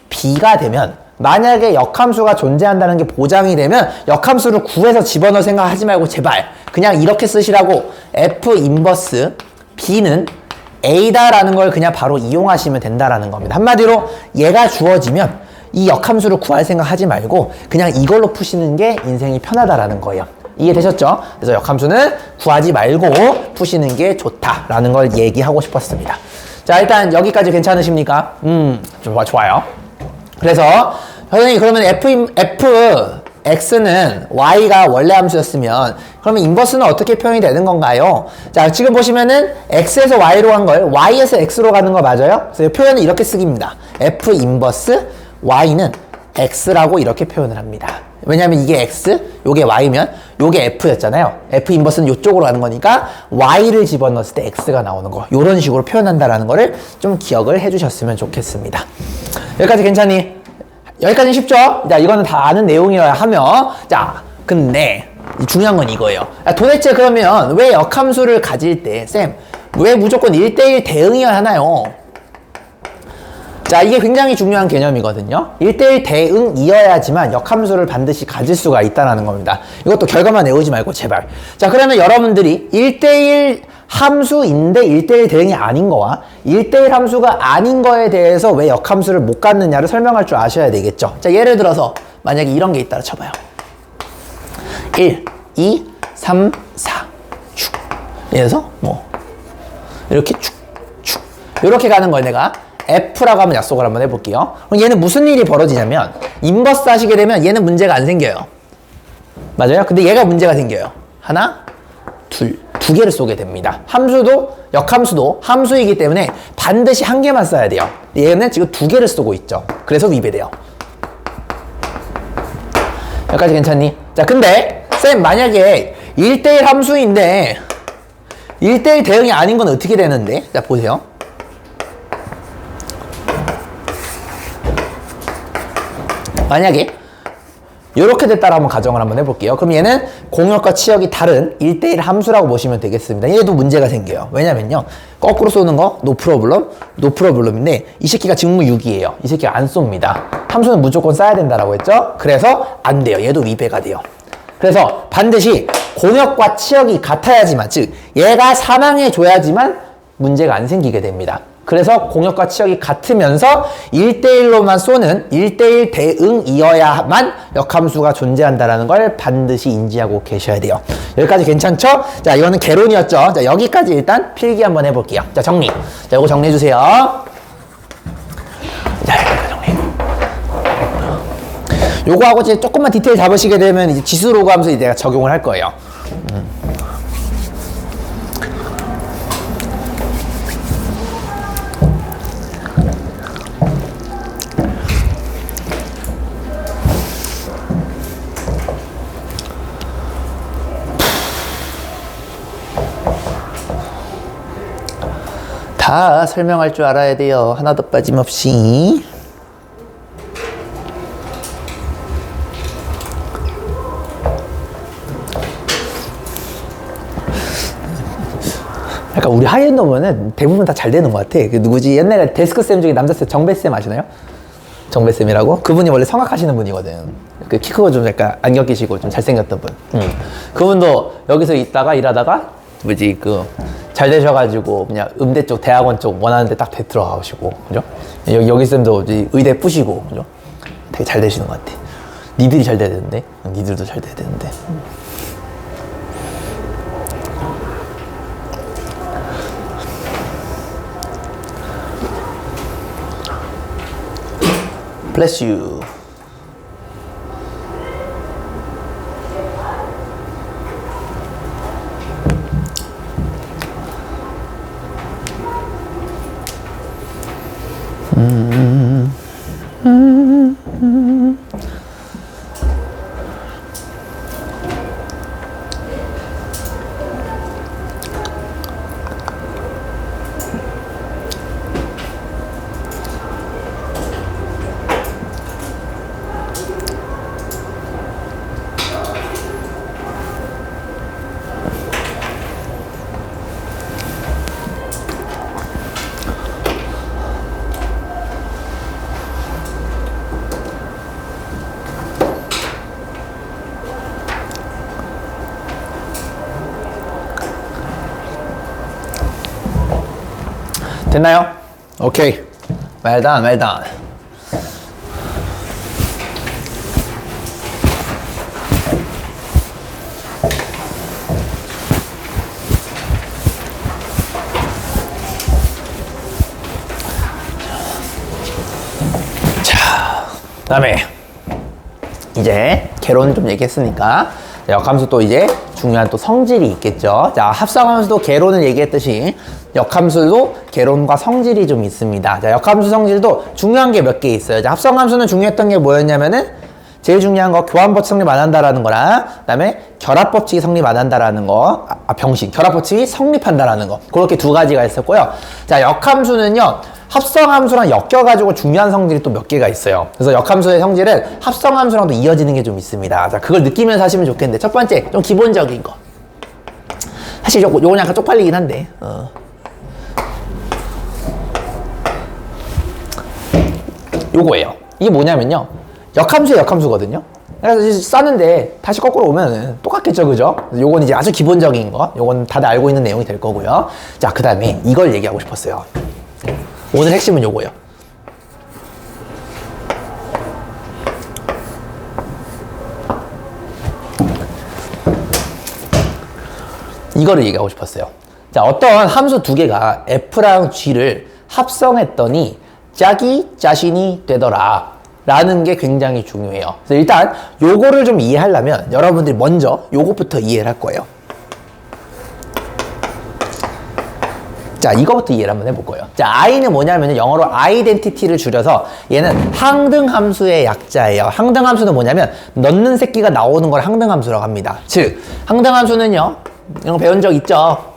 B가 되면, 만약에 역함수가 존재한다는 게 보장이 되면 역함수를 구해서 집어넣을 생각하지 말고 제발 그냥 이렇게 쓰시라고 F 인버스 B는 A다라는 걸 그냥 바로 이용하시면 된다라는 겁니다. 한마디로 얘가 주어지면 이 역함수를 구할 생각 하지 말고 그냥 이걸로 푸시는 게 인생이 편하다라는 거예요. 이해되셨죠? 그래서 역함수는 구하지 말고 푸시는 게 좋다라는 걸 얘기하고 싶었습니다. 자, 일단 여기까지 괜찮으십니까? 좋아요. 그래서 선생님 그러면 X는 Y가 원래 함수였으면 그러면 인버스는 어떻게 표현이 되는 건가요? 자, 지금 보시면은 X에서 Y로 간 걸 Y에서 X로 가는 거 맞아요? 그래서 표현은 이렇게 쓰기입니다. F 인버스 Y는 X라고 이렇게 표현을 합니다. 왜냐면 이게 X, 요게 Y면 요게 F였잖아요. F 인버스는 요쪽으로 가는 거니까 Y를 집어넣었을 때 X가 나오는 거. 요런 식으로 표현한다라는 거를 좀 기억을 해주셨으면 좋겠습니다. 여기까지 괜찮니? 여기까지는 쉽죠? 자, 이거는 다 아는 내용이어야 하며, 자, 근데 중요한 건 이거예요. 도대체 그러면 왜 역함수를 가질 때, 쌤, 왜 무조건 1대1 대응이어야 하나요? 자, 이게 굉장히 중요한 개념이거든요. 1대1 대응이어야지만 역함수를 반드시 가질 수가 있다는 겁니다. 이것도 결과만 외우지 말고 제발. 자, 그러면 여러분들이 1대1 함수인데 1대1 대응이 아닌 거와 1대1 함수가 아닌 거에 대해서 왜 역함수를 못 갖느냐를 설명할 줄 아셔야 되겠죠. 자, 예를 들어서 만약에 이런 게 있다라 쳐봐요. 1, 2, 3, 4 축. 이래서 뭐 이렇게 축 이렇게 가는 걸 내가 F라고 한번 약속을 한번 해볼게요. 그럼 얘는 무슨 일이 벌어지냐면 인버스 하시게 되면 얘는 문제가 안 생겨요. 맞아요? 근데 얘가 문제가 생겨요. 하나, 두 개를 쏘게 됩니다. 함수도 역함수도 함수이기 때문에 반드시 한 개만 써야 돼요. 얘는 지금 두 개를 쓰고 있죠. 그래서 위배돼요. 여기까지 괜찮니? 자, 근데 쌤 만약에 1대1 함수인데 1대1 대응이 아닌 건 어떻게 되는데? 자, 보세요. 만약에 이렇게 됐다라 한번 가정을 한번 해볼게요. 그럼 얘는 공역과 치역이 다른 1대1 함수라고 보시면 되겠습니다. 얘도 문제가 생겨요. 왜냐면요, 거꾸로 쏘는 거 노 프로블럼인데 이 새끼가 직무 6이에요. 이 새끼가 안 쏩니다. 함수는 무조건 써야 된다라고 했죠. 그래서 안 돼요. 얘도 위배가 돼요. 그래서 반드시 공역과 치역이 같아야지만, 즉 얘가 사망해 줘야지만 문제가 안 생기게 됩니다. 그래서 공역과 치역이 같으면서 1대1로만 쏘는 1대1 대응이어야만 역함수가 존재한다는 걸 반드시 인지하고 계셔야 돼요. 여기까지 괜찮죠? 자, 이거는 개론이었죠? 자, 여기까지 일단 필기 한번 해볼게요. 자, 정리. 자, 이거 정리해주세요. 자, 여기까지 정리. 요거하고 이제 조금만 디테일 잡으시게 되면 이제 지수로그 하면서 이제 내가 적용을 할 거예요. 다 설명할 줄 알아야 돼요. 하나도 빠짐없이. 약간 우리 하이엔더 보면은 대부분 다 잘 되는 것 같아. 그 누구지? 옛날에 데스크쌤 중에 남자쌤 정배쌤 아시나요? 정배쌤이라고? 그분이 원래 성악하시는 분이거든. 그 키 크고 좀 약간 안경 끼시고 좀 잘생겼던 분. 그분도 여기서 있다가 일하다가 뭐지 잘 되셔가지고 그냥 음대 쪽 대학원 쪽 원하는 데 딱 들어가시고 그죠? 여기 쌤도 의대 뿌시고 그죠? 되게 잘 되시는 것 같아. 니들이 잘 돼야 되는데 니들도 잘 돼야 되는데. Bless you. 됐나요? 오케이. 말단. 자, 그다음에 이제 개론 좀 얘기했으니까 역함수 또 이제 중요한 또 성질이 있겠죠. 자, 합성함수도 개론을 얘기했듯이 역함수도 개론과 성질이 좀 있습니다. 자, 역함수 성질도 중요한 게 몇 개 있어요. 자, 합성함수는 중요했던 게 뭐였냐면은 제일 중요한 거 교환법칙 성립 안 한다라는 거랑 그다음에 결합법칙이 성립 안 한다라는 거, 병식 결합법칙이 성립한다라는 거, 그렇게 두 가지가 있었고요. 자, 역함수는요 합성함수랑 엮여가지고 중요한 성질이 또 몇 개가 있어요. 그래서 역함수의 성질은 합성함수랑도 이어지는 게 좀 있습니다. 자, 그걸 느끼면서 하시면 좋겠는데, 첫 번째 좀 기본적인 거, 사실 요건 약간 쪽팔리긴 한데 요거예요. 이게 뭐냐면요, 역함수의 역함수거든요. 그래서 썼는데 다시 거꾸로 오면 똑같겠죠, 그죠? 요건 이제 아주 기본적인 거, 요건 다들 알고 있는 내용이 될 거고요. 자, 그 다음에 이걸 얘기하고 싶었어요. 오늘 핵심은 요거예요. 이거를 얘기하고 싶었어요. 자, 어떤 함수 두 개가 f랑 g를 합성했더니 짝이 자신이 되더라 라는 게 굉장히 중요해요. 그래서 일단 요거를 좀 이해하려면 여러분들이 먼저 요것부터 이해를 할 거예요. 자, 이거부터 이해를 한번 해볼 거예요. 자, i는 뭐냐면 영어로 아이덴티티를 줄여서 얘는 항등함수의 약자예요. 항등함수는 뭐냐면 넣는 새끼가 나오는 걸 항등함수라고 합니다. 즉, 항등함수는요, 이런 거 배운 적 있죠?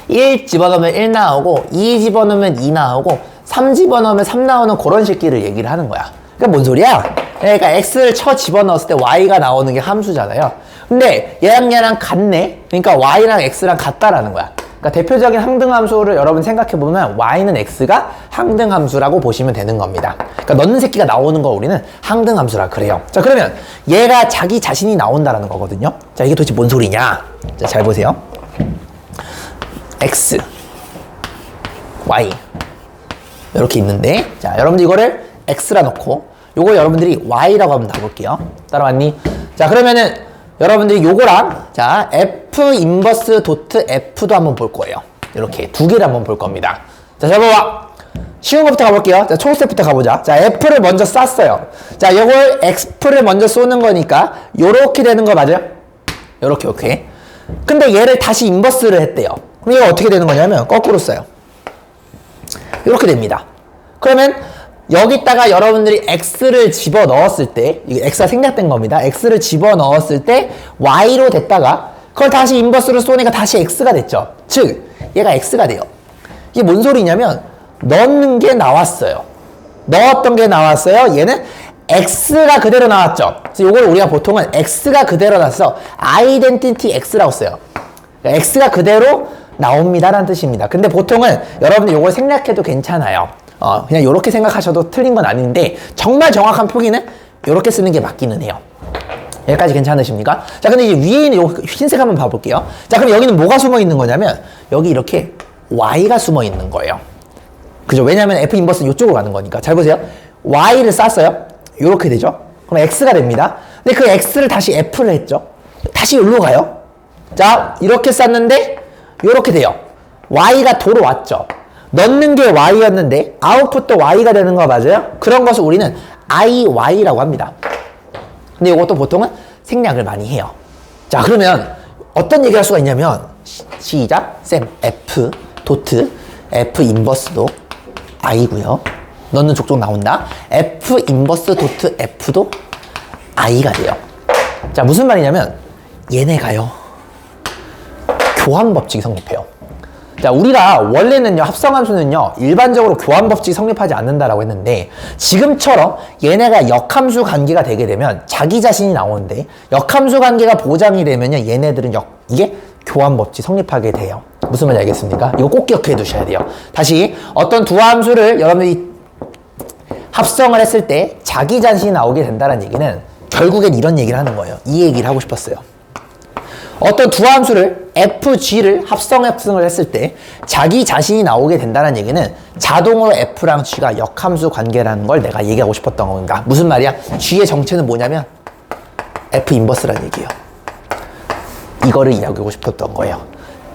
1 집어넣으면 1 나오고 2 집어넣으면 2 나오고 3 집어넣으면 3 나오는 그런 새끼를 얘기를 하는 거야. 그러니까 뭔 소리야? 그러니까 x를 쳐 집어넣었을 때 y가 나오는 게 함수잖아요. 근데 얘랑 같네? 그러니까 y랑 x랑 같다라는 거야. 그러니까 대표적인 항등함수를 여러분 생각해보면 y는 x가 항등함수라고 보시면 되는 겁니다. 그러니까 넣는 새끼가 나오는 거 우리는 항등함수라 그래요. 자, 그러면 얘가 자기 자신이 나온다라는 거거든요. 자, 이게 도대체 뭔 소리냐? 자, 잘 보세요. x, y 이렇게 있는데, 자, 여러분들 이거를 x라 놓고 요거 여러분들이 y라고 한번 놔볼게요. 따라왔니? 자, 그러면은 여러분들이 요거랑 자 f 인버스 도트 f도 한번 볼 거예요. 이렇게 두 개를 한번 볼 겁니다. 자, 잘 봐봐. 쉬운 것부터 가볼게요. 자, 초록색부터 가보자. 자, f를 먼저 쐈어요. 자, 요걸 x를 먼저 쏘는 거니까 요렇게 되는 거 맞아요? 요렇게, 오케이. 근데 얘를 다시 인버스를 했대요. 그럼 이거 어떻게 되는 거냐면 거꾸로 써요. 이렇게 됩니다. 그러면 여기다가 여러분들이 x를 집어넣었을 때, 이게 x가 생략된 겁니다. x를 집어넣었을 때 y로 됐다가 그걸 다시 인버스로 쏘니까 다시 x가 됐죠. 즉 얘가 x가 돼요. 이게 뭔 소리냐면 넣는 게 나왔어요. 넣었던 게 나왔어요. 얘는 x가 그대로 나왔죠. 그래서 이걸 우리가 보통은 x가 그대로 나서 아이덴티티 x라고 써요. 그러니까 x가 그대로 나옵니다라는 뜻입니다. 근데 보통은 여러분들 이걸 생략해도 괜찮아요. 그냥 이렇게 생각하셔도 틀린 건 아닌데 정말 정확한 표기는 이렇게 쓰는 게 맞기는 해요. 여기까지 괜찮으십니까? 자, 근데 이제 위에 있는 요 흰색 한번 봐볼게요. 자, 그럼 여기는 뭐가 숨어 있는 거냐면 여기 이렇게 y가 숨어 있는 거예요. 그죠? 왜냐면 f 인버스 이쪽으로 가는 거니까. 잘 보세요. y를 쌌어요. 이렇게 되죠? 그럼 x가 됩니다. 근데 그 x를 다시 f를 했죠? 다시 여기로 가요. 자, 이렇게 쌌는데 이렇게 돼요. y가 도로 왔죠? 넣는 게 y였는데 아웃풋도 y가 되는 거 맞아요? 그런 것을 우리는 IY라고 합니다. 근데 이것도 보통은 생략을 많이 해요. 자, 그러면 어떤 얘기를 할 수가 있냐면 시작. 쌤 F 도트 F 인버스도 I고요. 넣는 족족 나온다. F 인버스 도트 F도 I가 돼요. 자, 무슨 말이냐면 얘네가요 교환 법칙이 성립해요. 자, 우리가 원래는요 합성함수는요 일반적으로 교환 법칙이 성립하지 않는다라고 했는데 지금처럼 얘네가 역함수 관계가 되게 되면 자기 자신이 나오는데 역함수 관계가 보장이 되면요 얘네들은 이게 교환 법칙 성립하게 돼요. 무슨 말인지 알겠습니까? 이거 꼭 기억해 두셔야 돼요. 다시 어떤 두 함수를 여러분들이 합성을 했을 때 자기 자신이 나오게 된다는 얘기는 결국엔 이런 얘기를 하는 거예요. 이 얘기를 하고 싶었어요. 어떤 두 함수를 FG를 합성을 했을 때 자기 자신이 나오게 된다는 얘기는 자동으로 F랑 G가 역함수 관계라는 걸 내가 얘기하고 싶었던 겁니다. 무슨 말이야? G의 정체는 뭐냐면 F 인버스라는 얘기예요. 이거를 이야기하고 싶었던 거예요.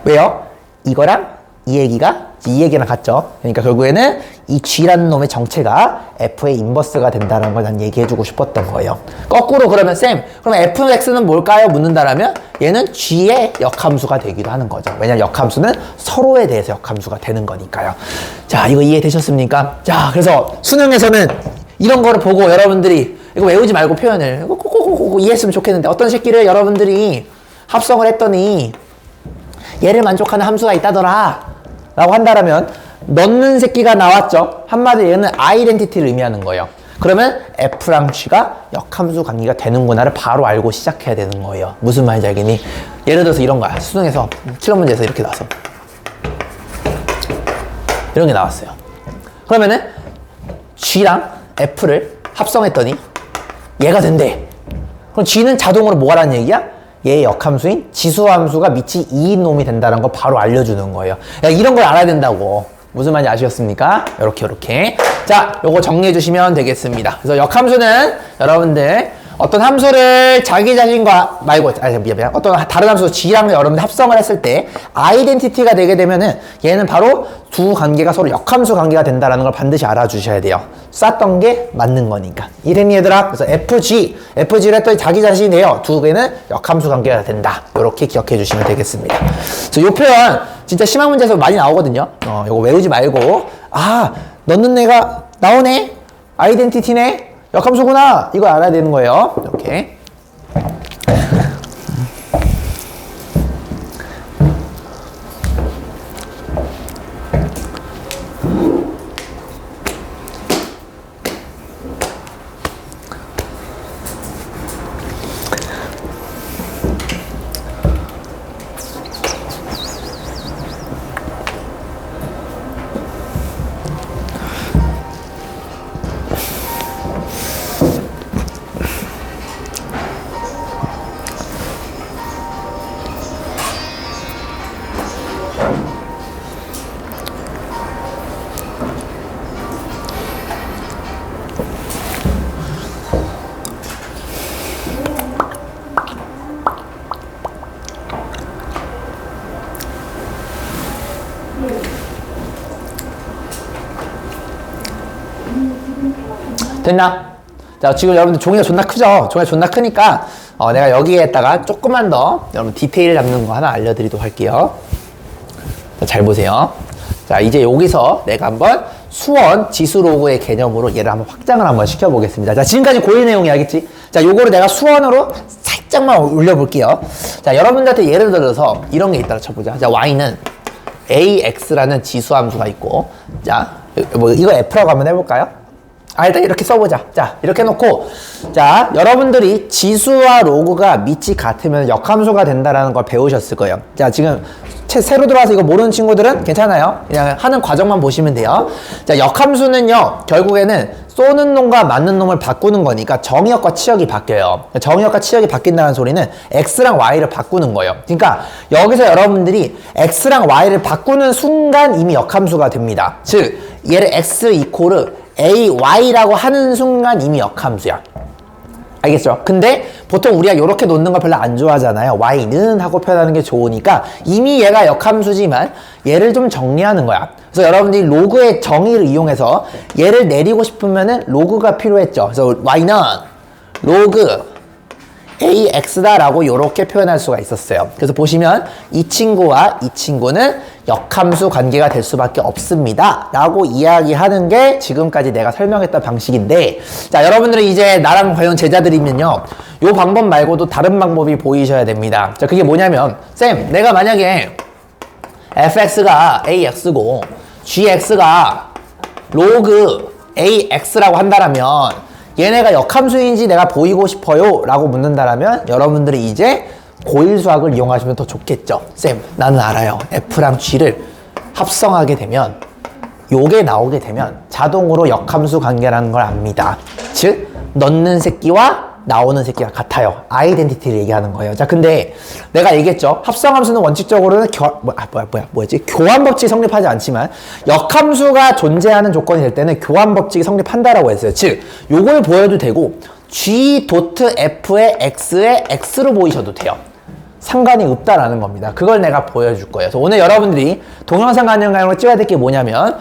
왜요? 이거랑 이 얘기랑 같죠? 그러니까 결국에는 이 G라는 놈의 정체가 F의 인버스가 된다는 걸 난 얘기해주고 싶었던 거예요. 거꾸로 그러면 쌤, 그럼 FX는 뭘까요? 묻는다라면 얘는 G의 역함수가 되기도 하는 거죠. 왜냐면 역함수는 서로에 대해서 역함수가 되는 거니까요. 자, 이거 이해되셨습니까? 자, 그래서 수능에서는 이런 거를 보고 여러분들이 이거 외우지 말고 표현을 꼭 이해했으면 좋겠는데 어떤 새끼를 여러분들이 합성을 했더니 얘를 만족하는 함수가 있다더라 라고 한다라면 넣는 새끼가 나왔죠. 한마디로 얘는 아이덴티티를 의미하는 거예요. 그러면 F랑 G가 역함수 관계가 되는구나를 바로 알고 시작해야 되는 거예요. 무슨 말인지 알겠니? 예를 들어서 이런 거야. 수능에서 실험 문제에서 이렇게 나왔어. 이런 게 나왔어요. 그러면은 G랑 F를 합성했더니 얘가 된대. 그럼 G는 자동으로 뭐가 라는 얘기야? 얘의 역함수인 지수함수가 밑이 2인 놈이 된다는 걸 바로 알려주는 거예요. 야, 이런 걸 알아야 된다고. 무슨 말인지 아시겠습니까? 요렇게. 자, 요거 정리해 주시면 되겠습니다. 그래서 역함수는 여러분들 어떤 함수를 자기 자신과 말고, 미안. 어떤 다른 함수 G랑 여러분들 합성을 했을 때 아이덴티티가 되게 되면은 얘는 바로 두 관계가 서로 역함수 관계가 된다는 걸 반드시 알아주셔야 돼요. 쌌던 게 맞는 거니까. 이랬니 얘들아? 그래서 FG를 했더니 자기 자신이 돼요. 두 개는 역함수 관계가 된다. 이렇게 기억해 주시면 되겠습니다. 그래서 요 표현 진짜 심한 문제에서 많이 나오거든요. 요거 외우지 말고 넣는 애가 나오네? 아이덴티티네? 역함수구나. 이거 알아야 되는 거예요. 이렇게. 됐나? 자, 지금 여러분들 종이가 존나 크죠? 종이가 존나 크니까 내가 여기에다가 조금만 더 여러분 디테일 잡는 거 하나 알려드리도록 할게요. 자, 잘 보세요. 자, 이제 여기서 내가 한번 수원 지수 로그의 개념으로 얘를 한번 확장을 한번 시켜보겠습니다. 자, 지금까지 고유 내용이 알겠지? 자, 요거를 내가 수원으로 살짝만 올려볼게요. 자, 여러분들한테 예를 들어서 이런 게 있다고 쳐보자. 자, y는 ax라는 지수함수가 있고, 자, 뭐 이거 f라고 한번 해볼까요? 일단 이렇게 써보자. 자, 이렇게 해놓고, 자, 여러분들이 지수와 로그가 밑이 같으면 역함수가 된다라는 걸 배우셨을 거예요. 자, 지금 새로 들어와서 이거 모르는 친구들은 괜찮아요. 그냥 하는 과정만 보시면 돼요. 자, 역함수는요, 결국에는 쏘는 놈과 맞는 놈을 바꾸는 거니까 정의역과 치역이 바뀌어요. 정의역과 치역이 바뀐다는 소리는 x랑 y를 바꾸는 거예요. 그러니까 여기서 여러분들이 x랑 y를 바꾸는 순간 이미 역함수가 됩니다. 즉, 얘를 x 이코르 ay라고 하는 순간 이미 역함수야. 알겠죠? 근데 보통 우리가 이렇게 놓는 걸 별로 안 좋아하잖아요. y는 하고 표현하는 게 좋으니까 이미 얘가 역함수지만 얘를 좀 정리하는 거야. 그래서 여러분들이 로그의 정의를 이용해서 얘를 내리고 싶으면은 로그가 필요했죠. 그래서 y는 로그 ax다 라고 이렇게 표현할 수가 있었어요. 그래서 보시면 이 친구와 이 친구는 역함수 관계가 될 수밖에 없습니다 라고 이야기하는 게 지금까지 내가 설명했던 방식인데, 자, 여러분들은 이제 나랑 과연 제자들이면요, 요 방법 말고도 다른 방법이 보이셔야 됩니다. 자, 그게 뭐냐면, 쌤, 내가 만약에 fx가 ax고 gx가 로그 ax라고 한다라면 얘네가 역함수인지 내가 보이고 싶어요 라고 묻는다라면 여러분들이 이제 고일수학을 이용하시면 더 좋겠죠. 쌤, 나는 알아요. F랑 G를 합성하게 되면 요게 나오게 되면 자동으로 역함수 관계라는 걸 압니다. 즉, 넣는 새끼와 나오는 새끼가 같아요. 아이덴티티를 얘기하는 거예요. 자, 근데 내가 얘기했죠. 합성함수는 원칙적으로는 교환법칙이 성립하지 않지만 역함수가 존재하는 조건이 될 때는 교환법칙이 성립한다라고 했어요. 즉, 요걸 보여도 되고 G.F의 X의 X로 보이셔도 돼요. 상관이 없다라는 겁니다. 그걸 내가 보여줄 거예요. 그래서 오늘 여러분들이 동영상 관련을 찍어야 될 게 뭐냐면,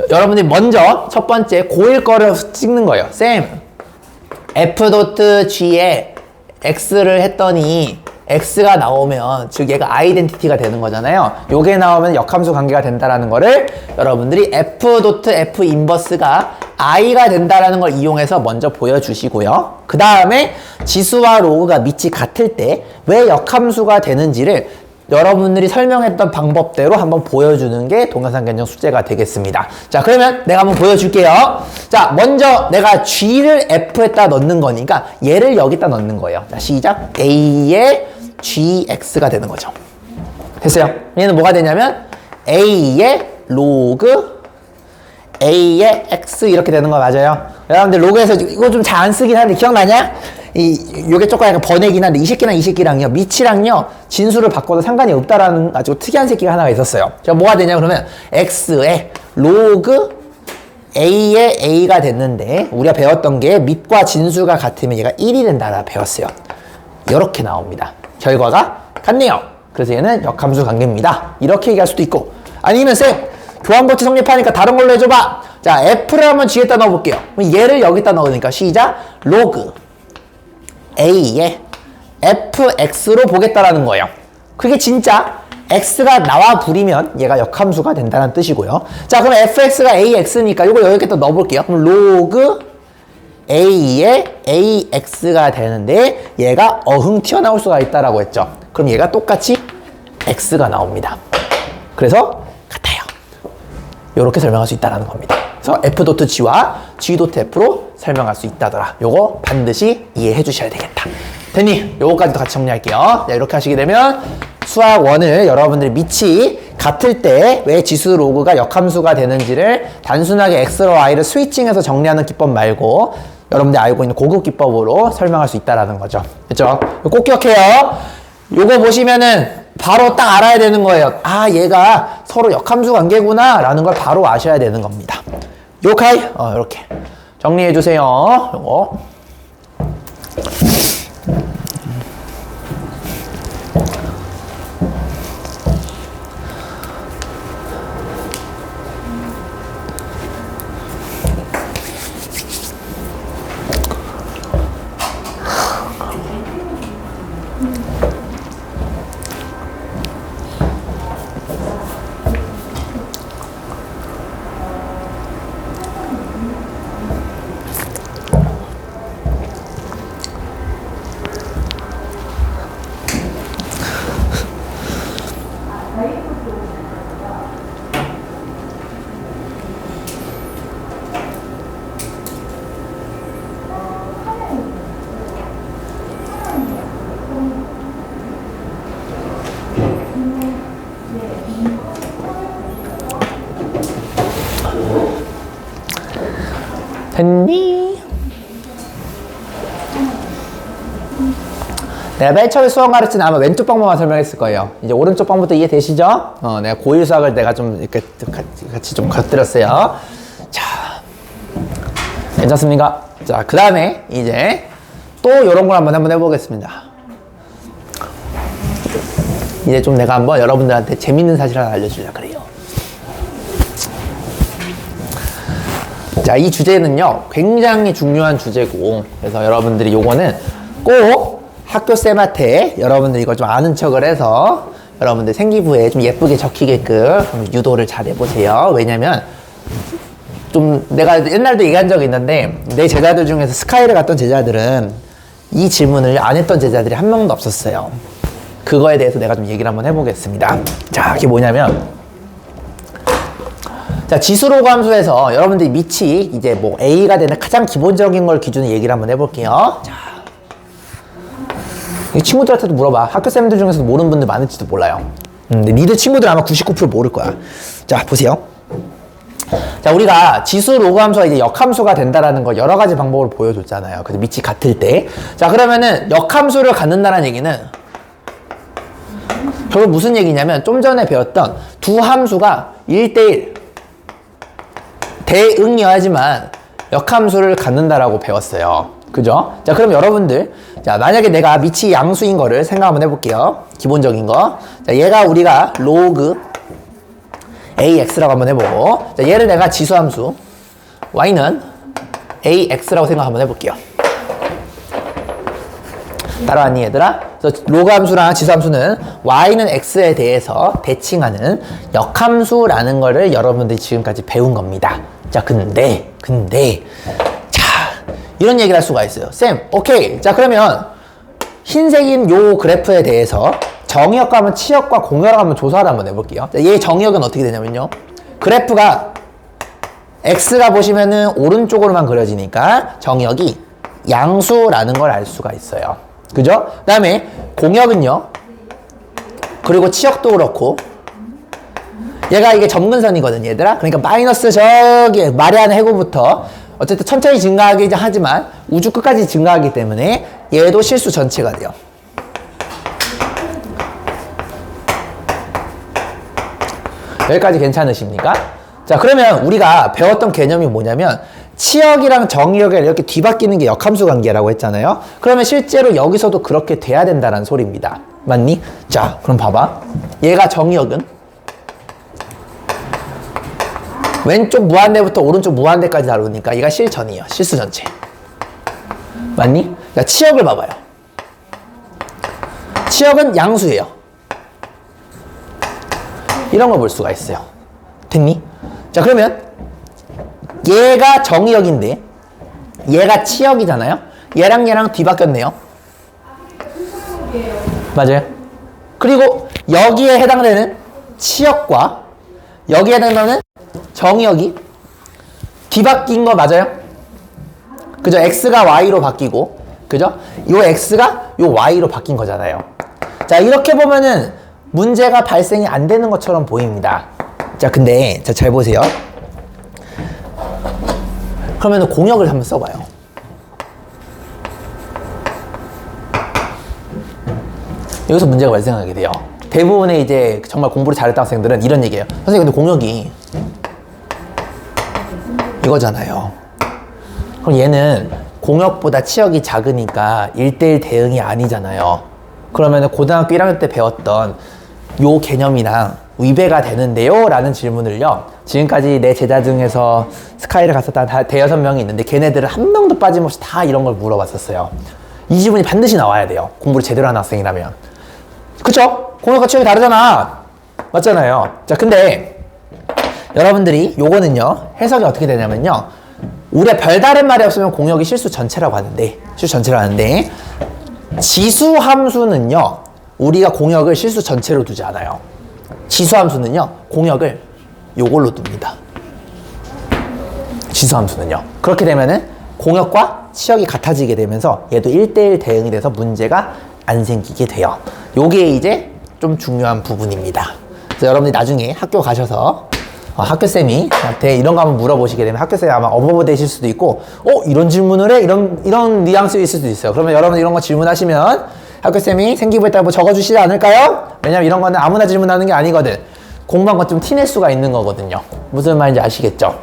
여러분들이 먼저 첫 번째 고일 거를 찍는 거예요. 쌤, F.G에 X를 했더니 X가 나오면, 즉 얘가 아이덴티티가 되는 거잖아요. 요게 나오면 역함수 관계가 된다라는 거를 여러분들이 F.F 인버스가 I가 된다라는 걸 이용해서 먼저 보여주시고요. 그 다음에 지수와 로그가 밑이 같을 때 왜 역함수가 되는지를 여러분들이 설명했던 방법대로 한번 보여주는 게 동영상 견적 숙제가 되겠습니다. 자, 그러면 내가 한번 보여줄게요. 자, 먼저 내가 G를 F에다 넣는 거니까 얘를 여기다 넣는 거예요. 자, 시작. A의 GX가 되는 거죠. 됐어요? 얘는 뭐가 되냐면 A의 로그 A의 X 이렇게 되는 거 맞아요? 여러분들 로그에서 이거 좀 잘 안 쓰긴 하는데 기억나냐? 요게 조금 약간 번외긴 한데 이 새끼랑요 밑이랑요 진수를 바꿔도 상관이 없다라는 아주 특이한 새끼가 하나가 있었어요. 자, 뭐가 되냐 그러면 X의 로그 A의 A가 됐는데 우리가 배웠던 게 밑과 진수가 같으면 얘가 1이 된다라 배웠어요. 이렇게 나옵니다. 결과가 같네요. 그래서 얘는 역함수 관계입니다. 이렇게 얘기할 수도 있고, 아니면 쌤, 교환법칙 성립하니까 다른 걸로 해줘봐. 자, F를 한번 G에다 넣어볼게요. 얘를 여기다 넣으니까 시작. 로그 A의 fx로 보겠다라는 거예요. 그게 진짜 x가 나와 부리면 얘가 역함수가 된다는 뜻이고요. 자, 그럼 fx가 ax니까 이거 여기다 넣어볼게요. 그럼 로그 a의 ax가 되는데 얘가 어흥 튀어나올 수가 있다라고 했죠. 그럼 얘가 똑같이 x가 나옵니다. 그래서 같아요. 이렇게 설명할 수 있다는 겁니다. 그래서 f.g와 g.f로 설명할 수 있다더라. 요거 반드시 이해해 주셔야 되겠다. 됐니? 요거까지도 같이 정리할게요. 자, 이렇게 하시게 되면 수학 1을 여러분들이 밑이 같을 때 왜 지수 로그가 역함수가 되는지를 단순하게 x로 y를 스위칭해서 정리하는 기법 말고 여러분들이 알고 있는 고급 기법으로 설명할 수 있다는 거죠. 그렇죠? 꼭 기억해요. 요거 보시면은 바로 딱 알아야 되는 거예요. 아, 얘가 서로 역함수 관계구나 라는 걸 바로 아셔야 되는 겁니다. 요카이? 이렇게 정리해 주세요. 요거. 됐니? 내가 맨 처음에 수학 가르칠 때 아마 왼쪽 방법만 설명했을 거예요. 이제 오른쪽 방법부터 이해되시죠? 내가 고1 수학을 내가 좀 이렇게 같이 좀 곁들였어요. 자, 괜찮습니까? 자, 그 다음에 이제 또 이런 걸 한번 해보겠습니다. 이제 좀 내가 한번 여러분들한테 재밌는 사실 하나 알려주려고 그래요. 자, 이 주제는요, 굉장히 중요한 주제고, 그래서 여러분들이 요거는 꼭 학교쌤한테 여러분들 이거 좀 아는 척을 해서 여러분들 생기부에 좀 예쁘게 적히게끔 유도를 잘 해보세요. 왜냐면 좀 내가 옛날도 얘기한 적이 있는데 내 제자들 중에서 스카이를 갔던 제자들은 이 질문을 안 했던 제자들이 한 명도 없었어요. 그거에 대해서 내가 좀 얘기를 한번 해보겠습니다. 자, 그게 뭐냐면, 자, 지수로그 함수에서 여러분들이 밑이 이제 뭐 A가 되는 가장 기본적인 걸 기준으로 얘기를 한번 해볼게요. 자, 이 친구들한테도 물어봐. 학교쌤들 중에서도 모르는 분들 많을지도 몰라요. 근데 니들 친구들 아마 99% 모를 거야. 자, 보세요. 자, 우리가 지수 로그 함수가 이제 역함수가 된다라는 걸 여러 가지 방법으로 보여줬잖아요. 그래서 밑이 같을 때. 자, 그러면은 역함수를 갖는다는 얘기는 결국 무슨 얘기냐면 좀 전에 배웠던 두 함수가 1대1 대응이어야지만 역함수를 갖는다라고 배웠어요. 그죠? 자, 그럼 여러분들, 자, 만약에 내가 밑이 양수인 거를 생각 한번 해볼게요. 기본적인 거. 자, 얘가 우리가 로그 AX라고 한번 해보고, 자, 얘를 내가 지수함수, Y는 AX라고 생각 한번 해볼게요. 따라왔니, 얘들아? 그래서 로그 함수랑 지수함수는 Y는 X에 대해서 대칭하는 역함수라는 거를 여러분들이 지금까지 배운 겁니다. 자, 근데, 자, 이런 얘기를 할 수가 있어요. 쌤, 오케이. 자, 그러면 흰색인 요 그래프에 대해서 정의역과 한번 치역과 공역을 한번 조사를 한번 해볼게요. 자, 얘 정의역은 어떻게 되냐면요. 그래프가 X가 보시면은 오른쪽으로만 그려지니까 정의역이 양수라는 걸 알 수가 있어요. 그죠? 그 다음에 공역은요. 그리고 치역도 그렇고 얘가 이게 점근선이거든, 얘들아. 그러니까 마이너스 저기 마리아나 해구부터 어쨌든 천천히 증가하긴 하지만 우주 끝까지 증가하기 때문에 얘도 실수 전체가 돼요. 여기까지 괜찮으십니까? 자, 그러면 우리가 배웠던 개념이 뭐냐면 치역이랑 정의역이 이렇게 뒤바뀌는 게 역함수 관계라고 했잖아요. 그러면 실제로 여기서도 그렇게 돼야 된다는 소리입니다. 맞니? 자, 그럼 봐봐. 얘가 정의역은 왼쪽 무한대부터 오른쪽 무한대까지 다루니까 얘가 실전이에요. 실수 전체. 맞니? 자, 치역을 봐봐요. 치역은 양수예요. 이런 걸 볼 수가 있어요. 됐니? 자, 그러면 얘가 정의역인데 얘가 치역이잖아요. 얘랑 뒤바뀌었네요. 맞아요. 그리고 여기에 해당되는 치역과 여기에 해당되는 정의역이 뒤바뀐 거 맞아요? 그죠? X가 Y로 바뀌고, 그죠? 요 X가 요 Y로 바뀐 거잖아요. 자, 이렇게 보면은 문제가 발생이 안 되는 것처럼 보입니다. 자, 근데, 자, 잘 보세요. 그러면 공역을 한번 써봐요. 여기서 문제가 발생하게 돼요. 대부분의 이제 정말 공부를 잘했던 학생들은 이런 얘기예요. 선생님, 근데 공역이 이거잖아요. 그럼 얘는 공역보다 치역이 작으니까 1대1 대응이 아니잖아요. 그러면 고등학교 1학년 때 배웠던 요 개념이랑 위배가 되는데요? 라는 질문을요, 지금까지 내 제자 중에서 스카이를 갔었던 대여섯 명이 있는데 걔네들은 한 명도 빠짐없이 다 이런 걸 물어봤었어요. 이 질문이 반드시 나와야 돼요. 공부를 제대로 하는 학생이라면. 그쵸? 공역과 치역이 다르잖아. 맞잖아요. 자, 근데 여러분들이 요거는요, 해석이 어떻게 되냐면요, 우리가 별다른 말이 없으면 공역이 실수 전체라고 하는데, 지수 함수는요, 우리가 공역을 실수 전체로 두지 않아요. 지수 함수는요, 공역을 요걸로 둡니다. 지수 함수는요. 그렇게 되면은 공역과 치역이 같아지게 되면서 얘도 1대1 대응이 돼서 문제가 안 생기게 돼요. 요게 이제 좀 중요한 부분입니다. 그래서 여러분들이 나중에 학교 가셔서 학교쌤이 한테 이런 거 한번 물어보시게 되면 학교쌤이 아마 어버버 되실 수도 있고, 이런 질문을 해? 이런 뉘앙스 있을 수도 있어요. 그러면 여러분 이런 거 질문하시면 학교쌤이 생기부에 뭐 적어주시지 않을까요? 왜냐면 이런 거는 아무나 질문하는 게 아니거든. 공부한 건 좀 티낼 수가 있는 거거든요. 무슨 말인지 아시겠죠?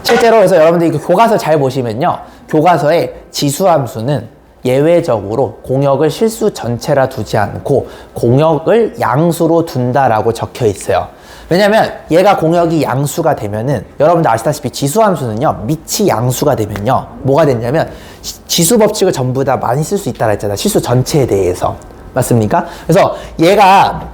실제로 그래서 여러분들이 교과서 잘 보시면요. 교과서에 지수함수는 예외적으로 공역을 실수 전체라 두지 않고 공역을 양수로 둔다라고 적혀 있어요. 왜냐면 얘가 공역이 양수가 되면은 여러분들 아시다시피 지수함수는요. 밑이 양수가 되면요. 뭐가 되냐면 지수 법칙을 전부 다 많이 쓸 수 있다라 했잖아. 실수 전체에 대해서. 맞습니까? 그래서 얘가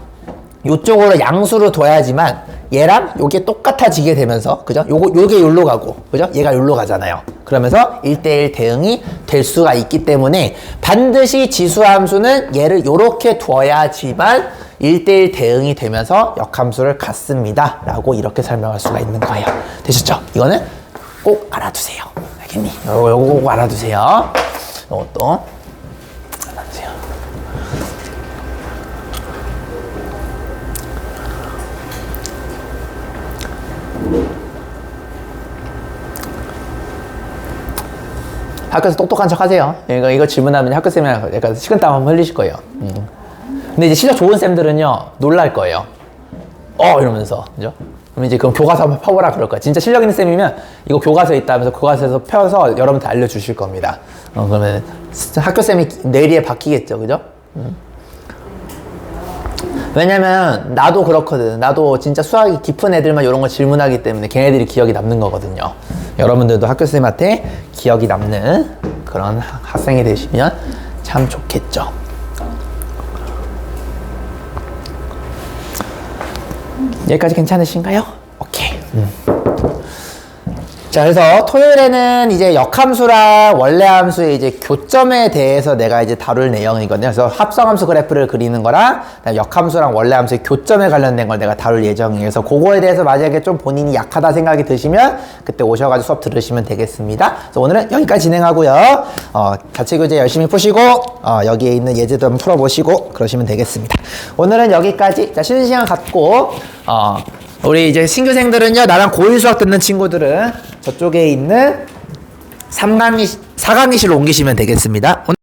요쪽으로 양수로 둬야지만 얘랑 요게 똑같아지게 되면서, 그죠? 요게 요로 가고, 그죠? 얘가 요로 가잖아요. 그러면서 1대1 대응이 될 수가 있기 때문에 반드시 지수함수는 얘를 요렇게 둬야지만 1대1 대응이 되면서 역함수를 갖습니다. 라고 이렇게 설명할 수가 있는 거예요. 되셨죠? 이거는 꼭 알아두세요. 알겠니? 요거 꼭 알아두세요. 요것도 알아두세요. 학교에서 똑똑한 척 하세요. 이거 질문하면 학교쌤이랑 약간 식은땀 한번 흘리실 거예요. 근데 이제 실력 좋은 쌤들은요, 놀랄 거예요. 이러면서. 그죠? 그럼 이제 그럼 교과서 한번 펴보라 그럴 거야. 진짜 실력 있는 쌤이면 이거 교과서에 있다면서 교과서에서 펴서 여러분한테 알려주실 겁니다. 그러면 학교쌤이 뇌리에 박히겠죠. 그죠? 왜냐면 나도 그렇거든. 나도 진짜 수학이 깊은 애들만 이런 걸 질문하기 때문에 걔네들이 기억이 남는 거거든요. 여러분들도 학교쌤한테 기억이 남는 그런 학생이 되시면 참 좋겠죠. 여기까지 괜찮으신가요? 오케이. 자, 그래서 토요일에는 이제 역함수랑 원래함수의 이제 교점에 대해서 내가 이제 다룰 내용이거든요. 그래서 합성함수 그래프를 그리는 거랑 역함수랑 원래함수의 교점에 관련된 걸 내가 다룰 예정이에요. 그래서 그거에 대해서 만약에 좀 본인이 약하다 생각이 드시면 그때 오셔가지고 수업 들으시면 되겠습니다. 그래서 오늘은 여기까지 진행하고요. 자체 교재 열심히 푸시고 여기에 있는 예제도 한번 풀어보시고 그러시면 되겠습니다. 오늘은 여기까지. 자, 쉬는 시간 갖고 우리 이제 신규생들은요, 나랑 고1 수학 듣는 친구들은 저쪽에 있는 4강의실로 옮기시면 되겠습니다.